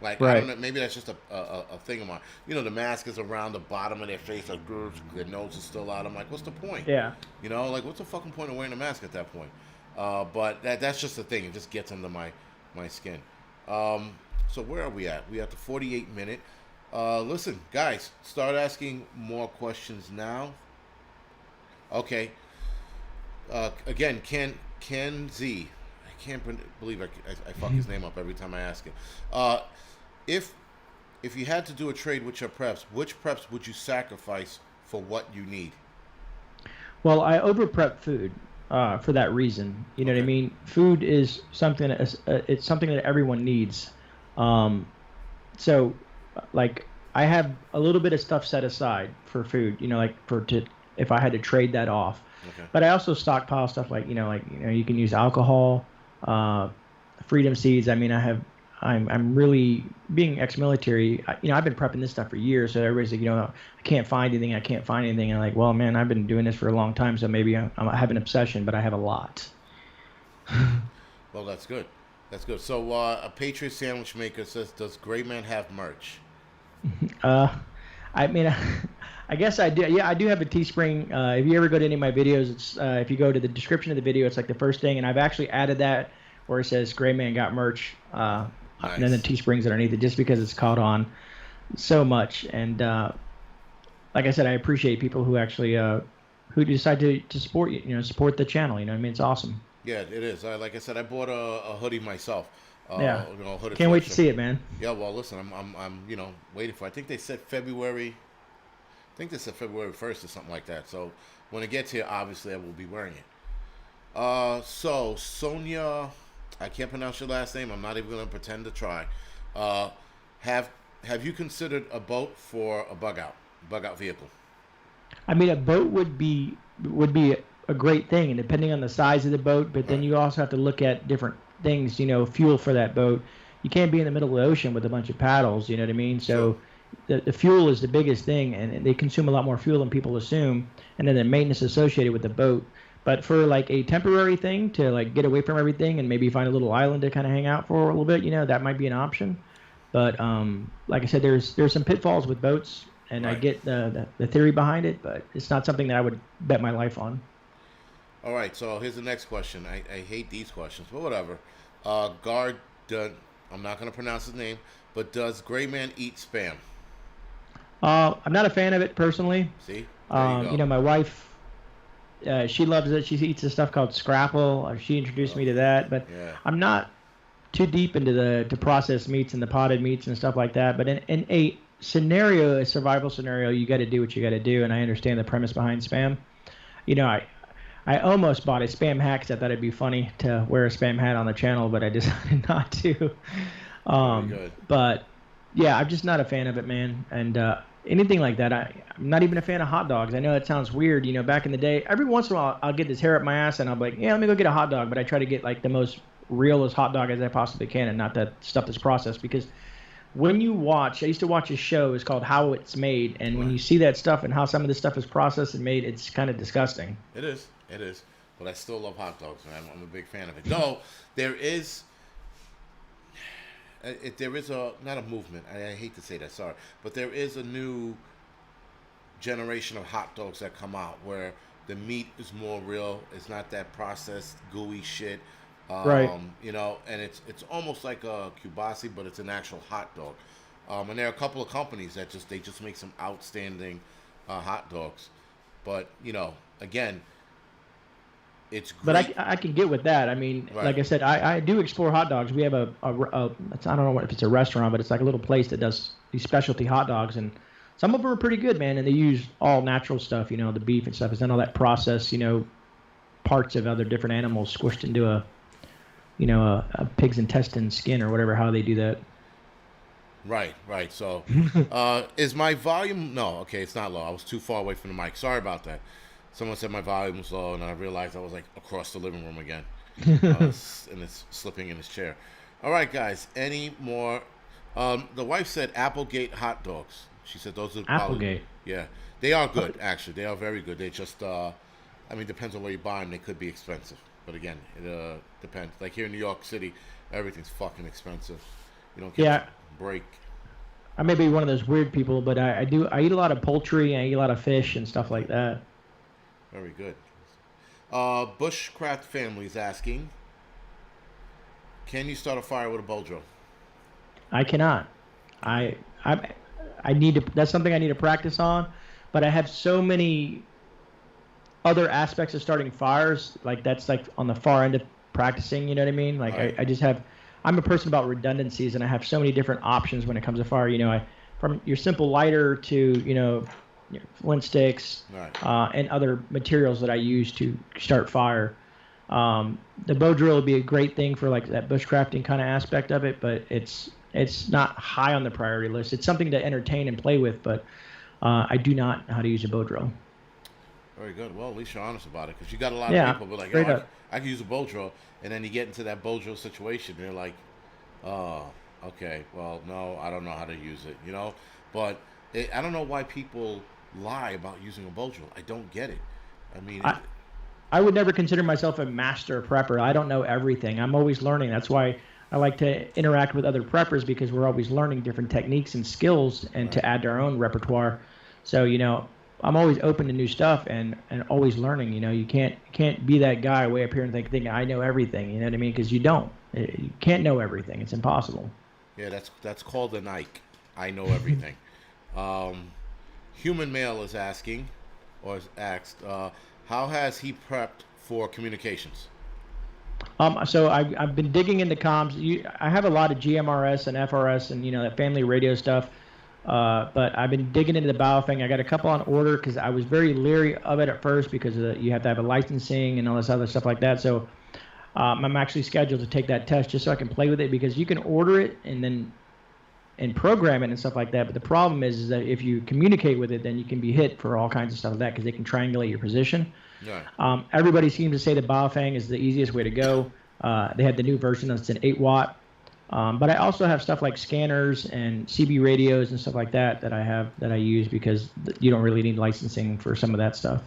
I don't know, maybe that's just a thing of mine. The mask is around the bottom of their face, their nose is still out. I'm like, what's the point? Yeah. What's the fucking point of wearing a mask at that point? But that's just the thing. It just gets under my skin. So where are we at? We're at the 48-minute. Listen, guys, start asking more questions now. Okay. Again, Ken Z. I can't believe I fuck his name up every time I ask him. If you had to do a trade with your preps, which preps would you sacrifice for what you need? Well, I over prep food for that reason. You know what I mean? Food is something it's something that everyone needs. So I have a little bit of stuff set aside for food, if I had to trade that off. Okay. But I also stockpile stuff you can use alcohol, freedom seeds. I mean, I have I'm really being ex-military. I've been prepping this stuff for years. So everybody's like, I can't find anything. I can't find anything. And I'm like, well, man, I've been doing this for a long time. So maybe I have an obsession, but I have a lot. Well, that's good. That's good. So a Patriot sandwich maker says, "Does GreyMan have merch?" Uh, I mean, I guess I do. Yeah, I do have a Teespring. If you ever go to any of my videos, it's if you go to the description of the video, it's like the first thing, and I've actually added that where it says GreyMan got merch, Nice. and then the Teesprings underneath it, just because it's caught on so much. And like I said, I appreciate people who actually who decide to support support the channel. I mean, it's awesome. Yeah, it is. Like I said, I bought a hoodie myself. Yeah. Hooded Can't wait to sweatshirt. see it, man. Yeah, well, listen, I'm waiting for. I think they said February. I think they said February 1st or something like that. So when it gets here, obviously I will be wearing it. So Sonia, I can't pronounce your last name. I'm not even going to pretend to try. Have you considered a boat for a bug out vehicle? I mean, a boat would be a great thing, and depending on the size of the boat, but then Right. you also have to look at different things, fuel for that boat. You can't be in the middle of the ocean with a bunch of paddles, you know what I mean? So the fuel is the biggest thing, and they consume a lot more fuel than people assume, and then the maintenance associated with the boat. But for like a temporary thing to like get away from everything and maybe find a little island to kind of hang out for a little bit, that might be an option. But like I said, there's some pitfalls with boats, and I Right. get the theory behind it, but it's not something that I would bet my life on. All right, so here's the next question. I hate these questions, but whatever. Guard, I'm not going to pronounce his name, but does GreyMan eat spam? I'm not a fan of it personally. See? There you go. My wife, she loves it. She eats this stuff called scrapple. She introduced me to that, but Yeah. I'm not too deep into the processed meats and the potted meats and stuff like that. But in a survival scenario, you got to do what you got to do, and I understand the premise behind spam. I almost bought a spam hat because I thought it'd be funny to wear a spam hat on the channel, but I decided not to. Very good. But yeah, I'm just not a fan of it, man. And anything like that, I'm not even a fan of hot dogs. I know it sounds weird. Back in the day, every once in a while, I'll get this hair up my ass and I'll be like, yeah, let me go get a hot dog. But I try to get like the most realest hot dog as I possibly can, and not that stuff that's processed. Because when you watch, I used to watch a show. It's called How It's Made, and when you see that stuff and how some of this stuff is processed and made, it's kind of disgusting. It is. It is. But I still love hot dogs, man. I'm a big fan of it. Though there is not a movement. I hate to say that, sorry, but there is a new generation of hot dogs that come out where the meat is more real. It's not that processed gooey shit. Right. And it's almost like a kielbasa, but it's an actual hot dog. And there are a couple of companies that just make some outstanding hot dogs. But again, it's great. But I can get with that. I mean, Right. like I said, I do explore hot dogs. We have I don't know if it's a restaurant, but it's like a little place that does these specialty hot dogs, and some of them are pretty good, man. And they use all natural stuff, the beef and stuff. It's not all that processed, parts of other different animals squished into a pig's intestine skin or whatever, how they do that. Right. So, is my volume? No, okay, it's not low. I was too far away from the mic. Sorry about that. Someone said my volume was low, and I realized I was like across the living room again, and it's slipping in his chair. All right, guys. Any more? The wife said Applegate hot dogs. She said those are Applegate. Yeah, they are good. Actually, they are very good. They just, depends on where you buy them. They could be expensive, but again, it depends. Like here in New York City, everything's fucking expensive. You don't get a break. I may be one of those weird people, but I eat a lot of poultry and I eat a lot of fish and stuff like that. Very good. Bushcraft family is asking, can you start a fire with a bow drill? I cannot. I need to. That's something I need to practice on, but I have so many other aspects of starting fires. Like that's like on the far end of practicing. You know what I mean? Like Right. I just have. I'm a person about redundancies, and I have so many different options when it comes to fire. From your simple lighter to flint sticks, Right. and other materials that I use to start fire. The bow drill would be a great thing for like that bushcrafting kind of aspect of it, but it's not high on the priority list. It's something to entertain and play with, but I do not know how to use a bow drill. Very good. Well, at least you're honest about it, because you got a lot Yeah, of people be like, straight oh, up. I can use a bow drill, and then you get into that bow drill situation, and you're like, oh, Okay, well, no, I don't know how to use it, but I don't know why people lie about using a bow drill. I don't get it. I mean, I, I would never consider myself a master prepper. I don't know everything. I'm always learning. That's why I like to interact with other preppers, because we're always learning different techniques and skills and right, to add to our own repertoire. So, I'm always open to new stuff and always learning. You can't be that guy way up here and thinking I know everything. You know what I mean? Because you don't. You can't know everything. It's impossible. yeah, that's called an Ike. I know everything. Um, Human Male is asking, or is asked, how has he prepped for communications? So I've been digging into comms. I have a lot of GMRS and FRS and that family radio stuff. But I've been digging into the Baofeng. I got a couple on order because I was very leery of it at first because you have to have a licensing and all this other stuff like that. So I'm actually scheduled to take that test just so I can play with it, because you can order it and program it and stuff like that. But the problem is that if you communicate with it, then you can be hit for all kinds of stuff like that, because they can triangulate your position. Yeah. Everybody seems to say the Baofeng is the easiest way to go. They have the new version that's an 8 watt. But I also have stuff like scanners and CB radios and stuff like that that I use, because you don't really need licensing for some of that stuff.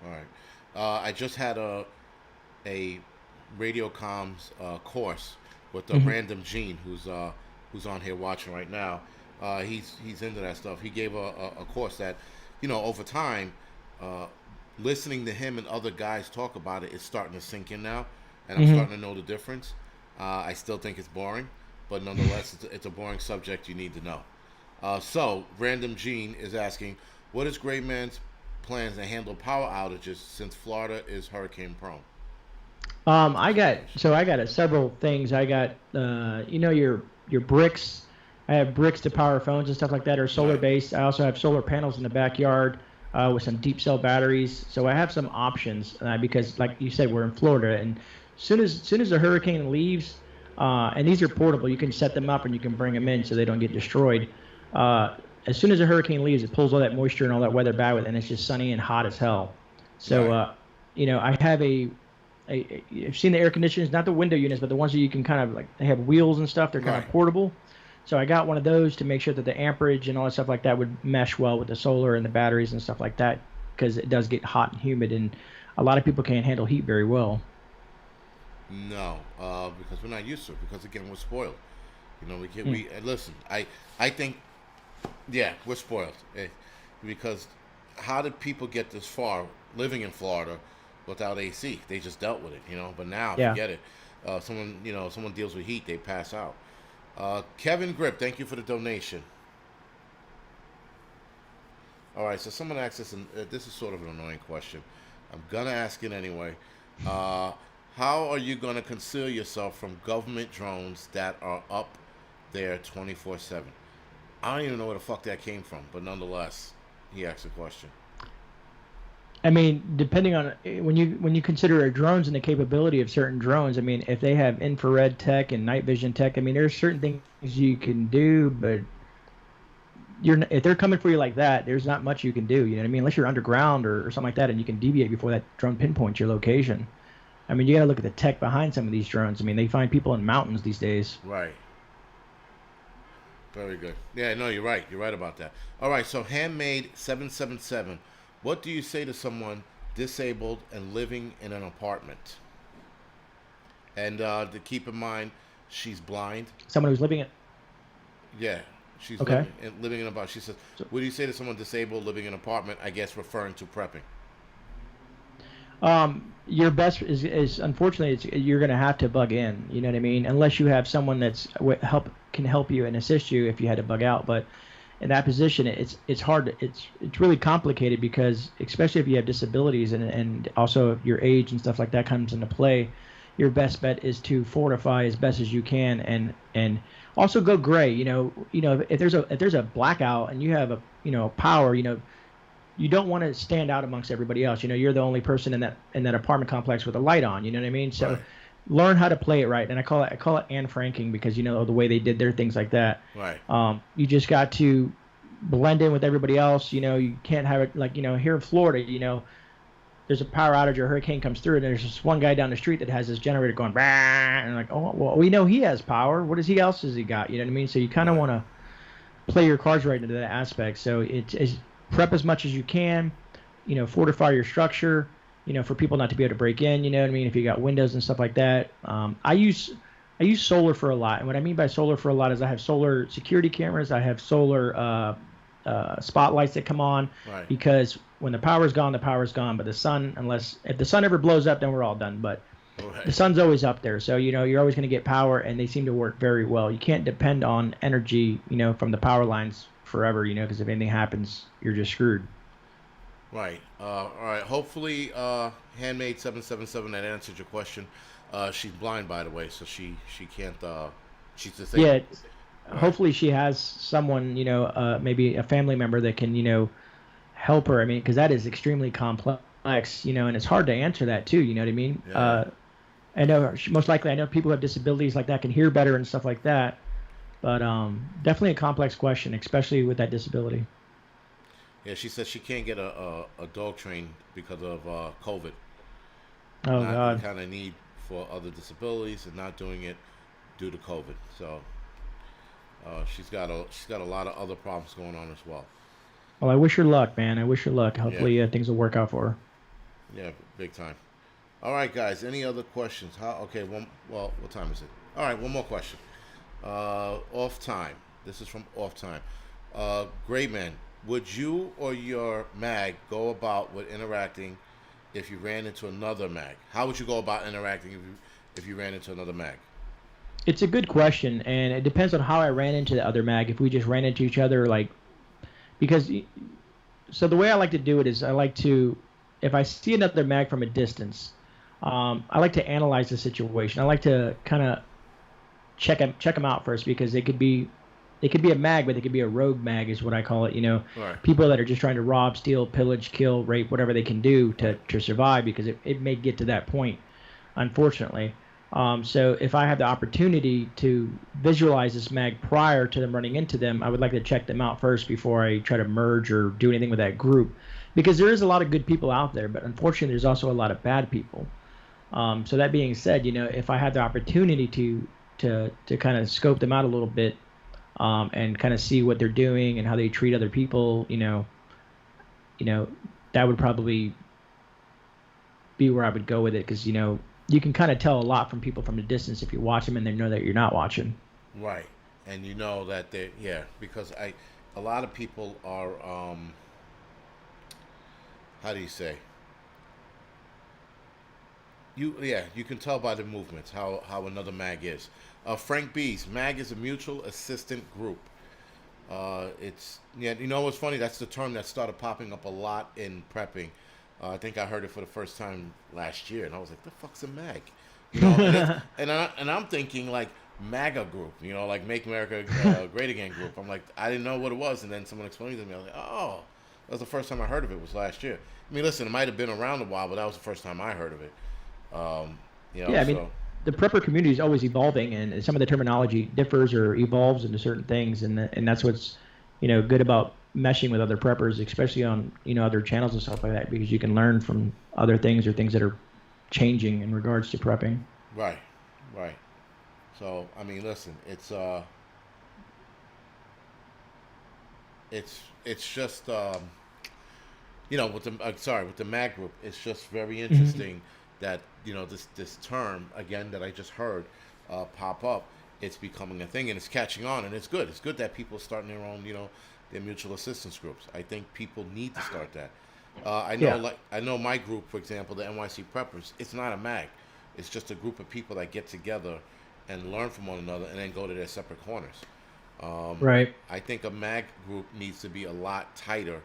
All right. I just had a radio comms course with Random Gene, who's on here watching right now. He's into that stuff. He gave a course that, over time, listening to him and other guys talk about it is starting to sink in now, and I'm starting to know the difference. I still think it's boring, but nonetheless, it's a boring subject you need to know. So, Random Gene is asking, what is GreyMan's plans to handle power outages since Florida is hurricane prone? I got several things. I got your bricks. I have bricks to power phones and stuff like that, or solar based. I also have solar panels in the backyard with some deep cell batteries. So I have some options because, like you said, we're in Florida, and soon as the hurricane leaves, and these are portable, you can set them up and you can bring them in so they don't get destroyed. As soon as the hurricane leaves, it pulls all that moisture and all that weather back with, and it's just sunny and hot as hell. So, I have I've seen the air conditioners, not the window units, but the ones that you can kind of they have wheels and stuff. They're kind of portable. So I got one of those to make sure that the amperage and all that stuff like that would mesh well with the solar and the batteries and stuff like that, because it does get hot and humid, and a lot of people can't handle heat very well. No, because we're not used to it. Because again, we're spoiled. We can't. We listen. I think, yeah, we're spoiled. Because how did people get this far living in Florida without AC? They just dealt with it, But now, forget it. Someone deals with heat, they pass out. Kevin Grip, thank you for the donation. All right, so someone asked this, and this is sort of an annoying question. I'm gonna ask it anyway. How are you gonna conceal yourself from government drones that are up there 24/7? I don't even know where the fuck that came from, but nonetheless, he asked a question. I mean, depending on when you consider drones and the capability of certain drones, I mean, if they have infrared tech and night vision tech, I mean, there's certain things you can do, but if they're coming for you like that, there's not much you can do. You know what I mean? Unless you're underground or something like that, and you can deviate before that drone pinpoints your location. I mean, you got to look at the tech behind some of these drones. I mean, they find people in mountains these days. Right. Very good. Yeah, no, you're right. You're right about that. All right, so Handmade 777. What do you say to someone disabled and living in an apartment? And to keep in mind, she's blind. Someone who's living in. Yeah, she's okay. living in an apartment. She says, what do you say to someone disabled living in an apartment? I guess referring to prepping. Your best is unfortunately you're going to have to bug in. You know what I mean? Unless you have someone that's can help you and assist you if you had to bug out, but. In that position, it's hard. It's really complicated because, especially if you have disabilities and also your age and stuff like that comes into play, your best bet is to fortify as best as you can and also go gray. If there's a blackout and you have a power, you don't want to stand out amongst everybody else. You're the only person in that apartment complex with a light on. You know what I mean? So. Right. Learn how to play it right, and I call it Anne Franking because the way they did their things like that. Right. You just got to blend in with everybody else. You can't have it here in Florida. there's a power outage or a hurricane comes through, and there's this one guy down the street that has this generator going, bah, and like, oh, well, we know he has power. What is he else has he got? You know what I mean? So you kind of Right. want to play your cards right into that aspect. So it's prep as much as you can. Fortify your structure. For people not to be able to break in. You know what I mean? If you got windows and stuff like that. I use solar for a lot, and what I mean by solar for a lot is I have solar security cameras. I have solar spotlights that come on Right. because when the power's gone, the power's gone. But the sun, unless if the sun ever blows up, then we're all done. But the Right. sun's always up there, so you're always going to get power, and they seem to work very well. You can't depend on energy, from the power lines forever, because if anything happens, you're just screwed. Right. All right. Hopefully, Handmade 777 that answered your question. She's blind, by the way, so she can't. She's Yeah, disabled. Right. hopefully she has someone, maybe a family member that can, help her. I mean, because that is extremely complex, and it's hard to answer that too. You know what I mean? Yeah. I know most likely I know people who have disabilities like that can hear better and stuff like that, but definitely a complex question, especially with that disability. Yeah. She says she can't get a dog train because of COVID. Oh Not the God. kind of need for other disabilities and not doing it due to COVID. So she's got a lot of other problems going on as well. Well, I wish her luck, man. I wish her luck. Yeah. Hopefully things will work out for her. Yeah. Big time. All right, guys. Any other questions? How? Okay. One. Well, what time is it? All right. One more question. Off time. This is from off time. Great man. Would you or your mag go about with interacting if you ran into another mag? How would you go about interacting if you ran into another mag? It's a good question, and it depends on how I ran into the other mag. If we just ran into each other, like because so the way I like to do it is I like to if I see another mag from a distance, I like to analyze the situation. I like to kind of check them out first because they could be a mag, but they could be a rogue mag, is what I call it. All right. People that are just trying to rob, steal, pillage, kill, rape, whatever they can do to Right. to survive because it may get to that point, unfortunately. So if I have the opportunity to visualize this mag prior to them running into them, I would like to check them out first before I try to merge or do anything with that group, because there is a lot of good people out there, but unfortunately, there's also a lot of bad people. So that being said, if I had the opportunity to kind of scope them out a little bit, and kind of see what they're doing and how they treat other people, you know, that would probably be where I would go with it because you can kind of tell a lot from people from the distance if you watch them and they know that you're not watching. Right. And you know that yeah, because a lot of people are, how do you say? You can tell by the movements how another mag is. Frank B's mag is a mutual assistant group. It's yeah, you know what's funny? That's the term that started popping up a lot in prepping. I think I heard it for the first time last year, and I was like, "The fuck's a mag?" And I'm thinking like MAGA group, like Make America Great Again group. I'm like, I didn't know what it was, and then someone explained it to me. I was like, oh, that was the first time I heard of it. Was last year. I mean, listen, it might have been around a while, but that was the first time I heard of it. Um, Yeah, I mean, so the prepper community is always evolving, and some of the terminology differs or evolves into certain things, and that's what's good about meshing with other preppers, especially on other channels and stuff like that, because you can learn from other things or things that are changing in regards to prepping. right, right. So I mean, listen, it's just with the with the mag group, it's just very Hmm. interesting that this term again that I just heard pop up. It's becoming a thing and it's catching on and it's good. It's good that people are starting their own their mutual assistance groups. I think people need to start that. Yeah. I know my group, for example, the NYC Preppers. It's not a mag. It's just a group of people that get together and learn from one another and then go to their separate corners. Um, Right. I think a mag group needs to be a lot tighter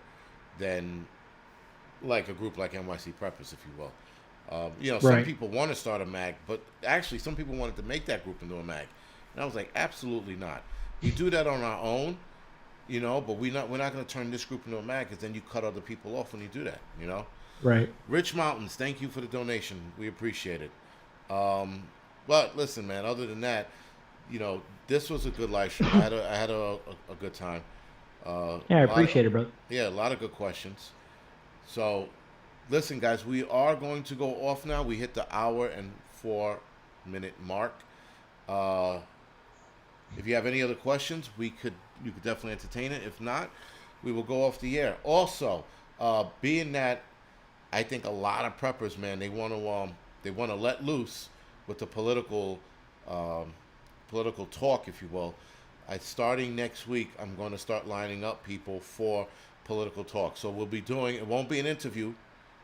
than like a group like NYC Preppers, if you will. Some Right. people want to start a mag, but actually, some people wanted to make that group into a mag, and I was like, absolutely not. We do that on our own, but we're not going to turn this group into a mag because then you cut other people off when you do that. Right. Rich Mountains, thank you for the donation. We appreciate it. Um, but listen, man. Other than that, this was a good live stream. I had a good time. Yeah, I A lot of appreciate it, brother. yeah, a lot of good questions. So, listen, guys, we are going to go off now. We hit the hour and 4 minute mark. Uh, if you have any other questions, you could definitely entertain it. If not, we will go off the air. Also, being that I think a lot of preppers, man, they want to let loose with the um, political talk, if you will. Starting next week, I'm going to start lining up people for political talk. So we'll be doing. It won't be an interview.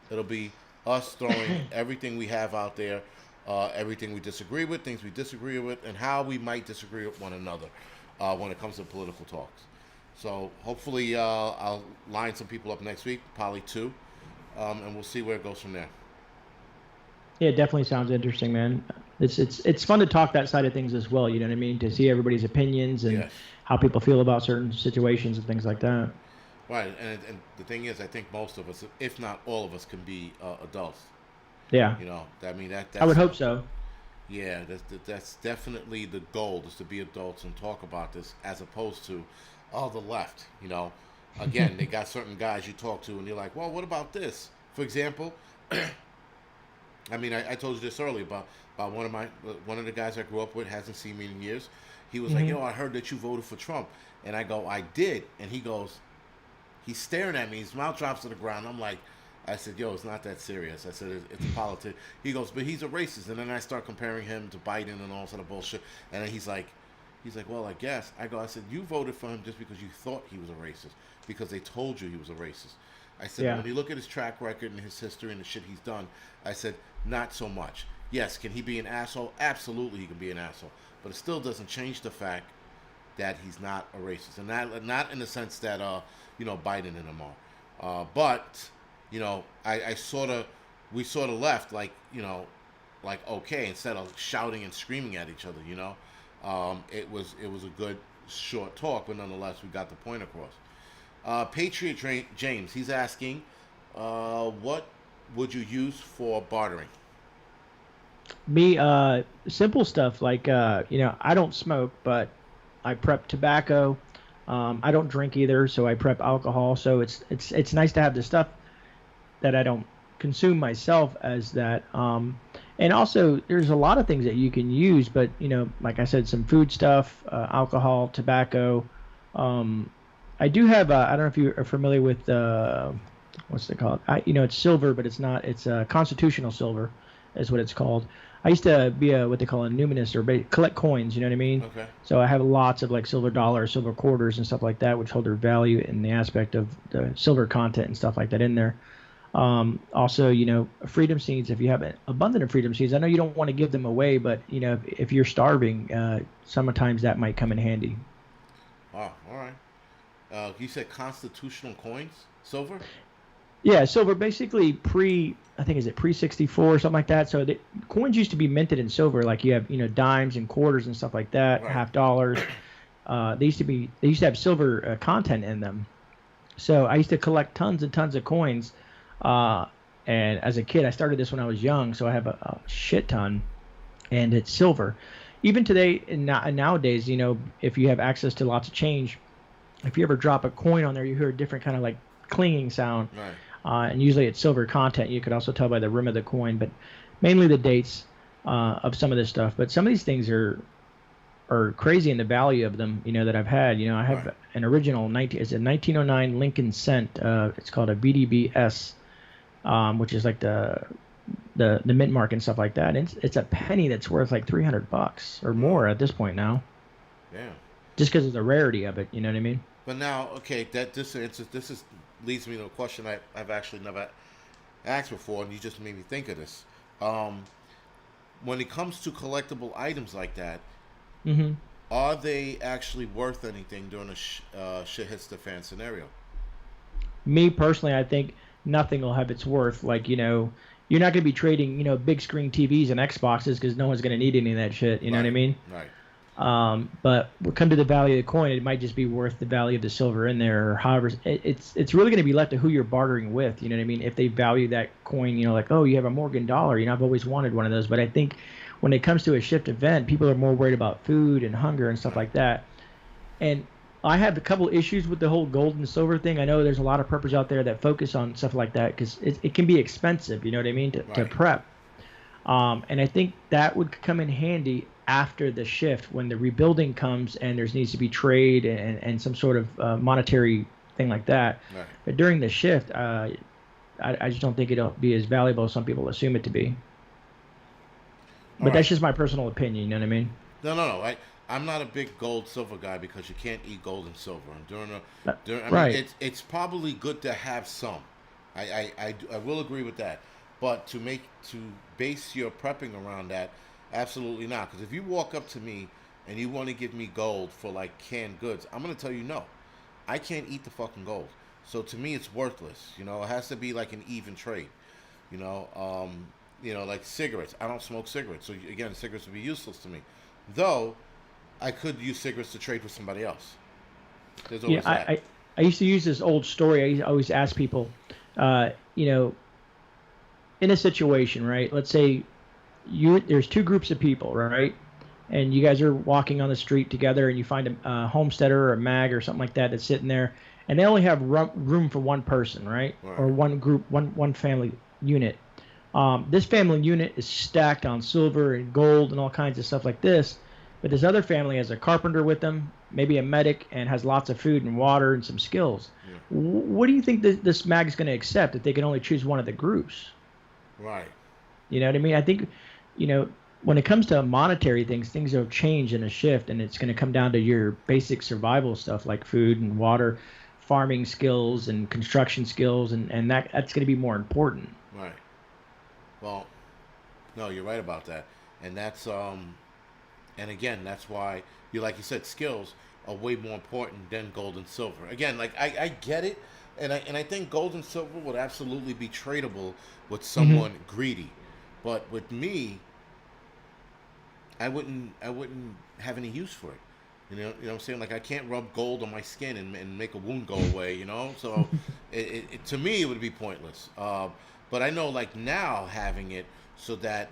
It'll be us throwing everything we have out there, everything we disagree with, things we disagree with, and how we might disagree with one another when it comes to political talks. So hopefully I'll line some people up next week, probably two, and we'll see where it goes from there. Yeah, it definitely sounds interesting, man. It's fun to talk that side of things as well. You know what I mean? To see everybody's opinions and Yes. how people feel about certain situations and things like that. Right, and the thing is, I think most of us, if not all of us, can be adults. Yeah, You know, I mean I would that's hope so. yeah, that's definitely the goal is to be adults and talk about this as opposed to, oh, the left. You know, again, they got certain guys you talk to and you're like, well, what about this? For example, I mean, I told you this earlier about one of the guys I grew up with hasn't seen me in years. He was like, Hmm. yo, I heard that you voted for Trump, and I go, I did, and he's staring at me. His mouth drops to the ground. I'm like, I said, yo, it's not that serious. I said, it's a politics. He goes, but he's a racist. And then I start comparing him to Biden and all sort of bullshit. And then he's like, well, I guess. I said, you voted for him just because you thought he was a racist, because they told you he was a racist. I said, Yeah, when you look at his track record and his history and the shit he's done, I said, not so much. Yes, can he be an asshole? Absolutely, he can be an asshole. But it still doesn't change the fact that he's not a racist, and not in the sense that Biden and them are. But I sort of we sort of left like like okay, instead of shouting and screaming at each other. It was a good short talk, but nonetheless we got the point across. Patriot James, he's asking, what would you use for bartering? me, simple stuff like I don't smoke, but I prep tobacco. I don't drink either, so I prep alcohol. So it's nice to have the stuff that I don't consume myself as that. And also, there's a lot of things that you can use, but like I said, some food stuff, alcohol, tobacco. Um, I do have. I don't know if you are familiar with what's it called? It's silver, but it's not. It's constitutional silver, is what it's called. I used to be what they call a numinous or collect coins. You know what I mean? Okay. So I have lots of like silver dollars, silver quarters, and stuff like that, which hold their value in the aspect of the silver content and stuff like that in there. Also, freedom seeds. If you have an abundant of freedom seeds, I know you don't want to give them away, but if you're starving, sometimes that might come in handy. Oh, all right. You said constitutional coins, silver. Yeah, silver basically I think is it pre 64 or something like that. So the coins used to be minted in silver, like you have dimes and quarters and stuff like that, Right. half dollars. They used to have silver content in them. So I used to collect tons and tons of coins. Uh, and as a kid, I started this when I was young, so I have a shit ton, and it's silver. Even today and nowadays, if you have access to lots of change, if you ever drop a coin on there, you hear a different kind of like clinging sound, Right. and usually it's silver content. You could also tell by the rim of the coin, but mainly the dates of some of this stuff. But some of these things are crazy in the value of them. That I've had. I Right. have an original 1909 Lincoln cent. It's called a VDBS, which is like the mint mark and stuff like that. And it's a penny that's worth like $300 or Mm. more at this point now, Yeah. just because of the rarity of it. You know what I mean? But now, okay, that this is leads me to a question I've actually never asked before, and you just made me think of this. Um, when it comes to collectible items like that, Hmm. are they actually worth anything during a shit hits the fan scenario? Me personally, I think nothing will have its worth. Like, you're not going to be trading, big screen TVs and Xboxes because no one's going to need any of that shit. You know what I Right. mean? Right. But when it comes to the value of the coin, it might just be worth the value of the silver in there, or however. It's really going to be left to who you're bartering with. You know what I mean? If they value that coin, like, oh, you have a Morgan dollar. I've always wanted one of those. But I think when it comes to a shift event, people are more worried about food and hunger and stuff Right. like that. And I have a couple issues with the whole gold and silver thing. I know there's a lot of preppers out there that focus on stuff like that because it can be expensive. You know what I mean to Right. prep. And I think that would come in handy after the shift when the rebuilding comes and there needs to be trade and some sort of monetary thing like that. Right. But during the shift, I just don't think it'll be as valuable as some people assume it to be. But that's just my personal opinion. You know what I mean? No. I'm not a big gold silver guy because you can't eat gold and silver. I Right. mean, it's probably good to have some. I will agree with that. But to base your prepping around that, absolutely not. Because if you walk up to me and you want to give me gold for like canned goods, I'm gonna tell you no. I can't eat the fucking gold. So to me, it's worthless. You know, it has to be like an even trade. You know, like cigarettes. I don't smoke cigarettes, so again, cigarettes would be useless to me. Though, I could use cigarettes to trade with somebody else. There's Yeah, always that. I used to use this old story. I always ask people, you know, in a situation, right? Let's say there's two groups of people, right? And you guys are walking on the street together, and you find a homesteader or a mag or something like that that's sitting there, and they only have room for one person, right? Right. Or one group, one family unit. This family unit is stacked on silver and gold and all kinds of stuff like this, but this other family has a carpenter with them, maybe a medic, and has lots of food and water and some skills. Yeah. What do you think this mag is going to accept if they can only choose one of the groups? Right. You know what I mean? I think, when it comes to monetary things will change in a shift, and it's going to come down to your basic survival stuff like food and water, farming skills and construction skills, and that's going to be more important. Right. Well, no, you're right about that, and and again, that's why like you said, skills are way more important than gold and silver. Again, like I get it, and I think gold and silver would absolutely be tradable with someone greedy, but with me, I wouldn't have any use for it. You know what I'm saying? Like I can't rub gold on my skin and make a wound go away. You know, so to me it would be pointless. But I know like now having it so that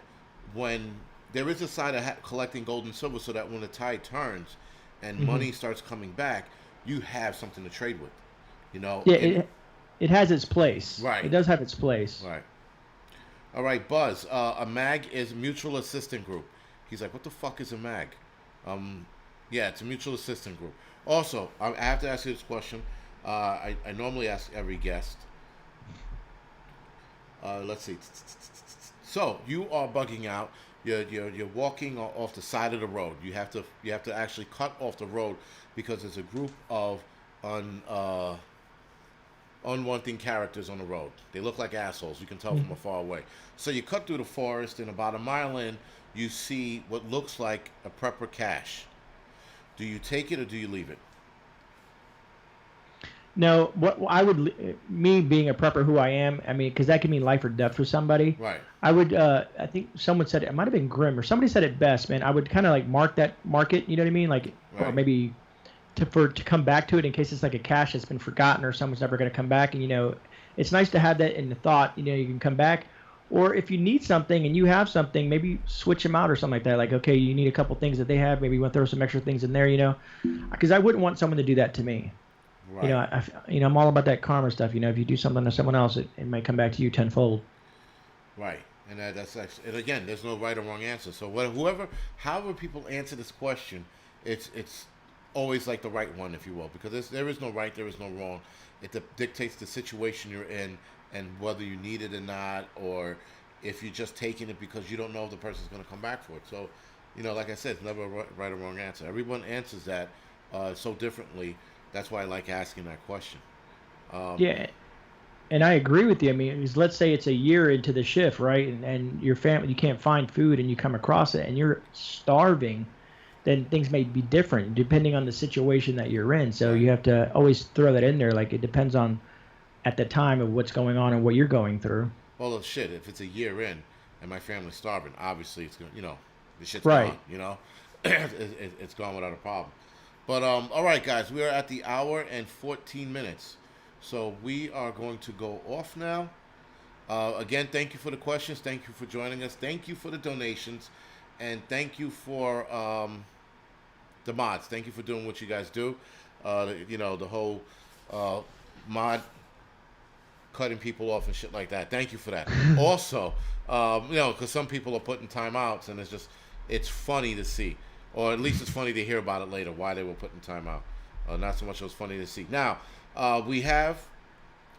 when there is a side of collecting gold and silver, so that when the tide turns and money starts coming back, you have something to trade with. You know? Yeah, it has its place. Right. It does have its place. Right. All right, Buzz. A MAG is mutual assistant group. He's like, what the fuck is a MAG? Yeah, it's a mutual assistant group. Also, I have to ask you this question. I normally ask every guest. Let's see. So you are bugging out. You're walking off the side of the road. You have to actually cut off the road because there's a group of unwanting characters on the road. They look like assholes. You can tell from afar away. So you cut through the forest, and about a mile in, you see what looks like a prepper cache. Do you take it or do you leave it? No, what I would, me being a prepper who I am, I mean, because that can mean life or death for somebody. Right. I would, I think someone said it might have been Grimm or somebody said it best, man. I would kind of like mark it, you know what I mean? Like, right. Or maybe to come back to it in case it's like a cache that's been forgotten or someone's never going to come back. And, it's nice to have that in the thought, you can come back. Or if you need something and you have something, maybe switch them out or something like that. Like, okay, you need a couple things that they have. Maybe you want to throw some extra things in there, because I wouldn't want someone to do that to me. Right. I'm all about that karma stuff. If you do something to someone else, it might come back to you tenfold. Right. And that's actually, and again, there's no right or wrong answer. So however people answer this question, it's always like the right one, if you will, because there is no right, there is no wrong. It dictates the situation you're in and whether you need it or not, or if you're just taking it because you don't know if the person's going to come back for it. So, like I said, it's never a right or wrong answer. Everyone answers that so differently. That's why I like asking that question. Yeah, and I agree with you. I mean, because let's say it's a year into the shift, right? And your family, you can't find food and you come across it and you're starving, then things may be different depending on the situation that you're in. So you have to always throw that in there. Like it depends on at the time of what's going on and what you're going through. Well, shit, if it's a year in and my family's starving, obviously it's going to, the shit's right. gone, it's gone without a problem. But, all right, guys, we are at the hour and 14 minutes. So we are going to go off now. Again, thank you for the questions. Thank you for joining us. Thank you for the donations. And thank you for the mods. Thank you for doing what you guys do. You know, the whole mod cutting people off and shit like that. Thank you for that. Also, you know, because some people are putting timeouts, and it's funny to see, or at least it's funny to hear about it later why they were putting timeout. Not so much it was funny to see. Now, I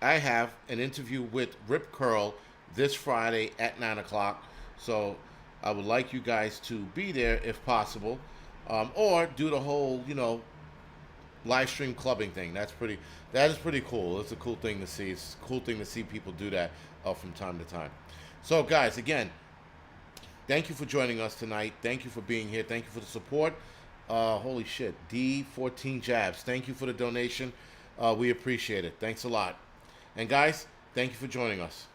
have an interview with Rip Curl this Friday at 9 o'clock. So I would like you guys to be there if possible, or do the whole, you know, live stream clubbing thing. That is pretty cool. It's a cool thing to see. It's a cool thing to see people do that from time to time. So guys, again, thank you for joining us tonight. Thank you for being here. Thank you for the support. Holy shit, D14 Jabs. Thank you for the donation. We appreciate it. Thanks a lot. And guys, thank you for joining us.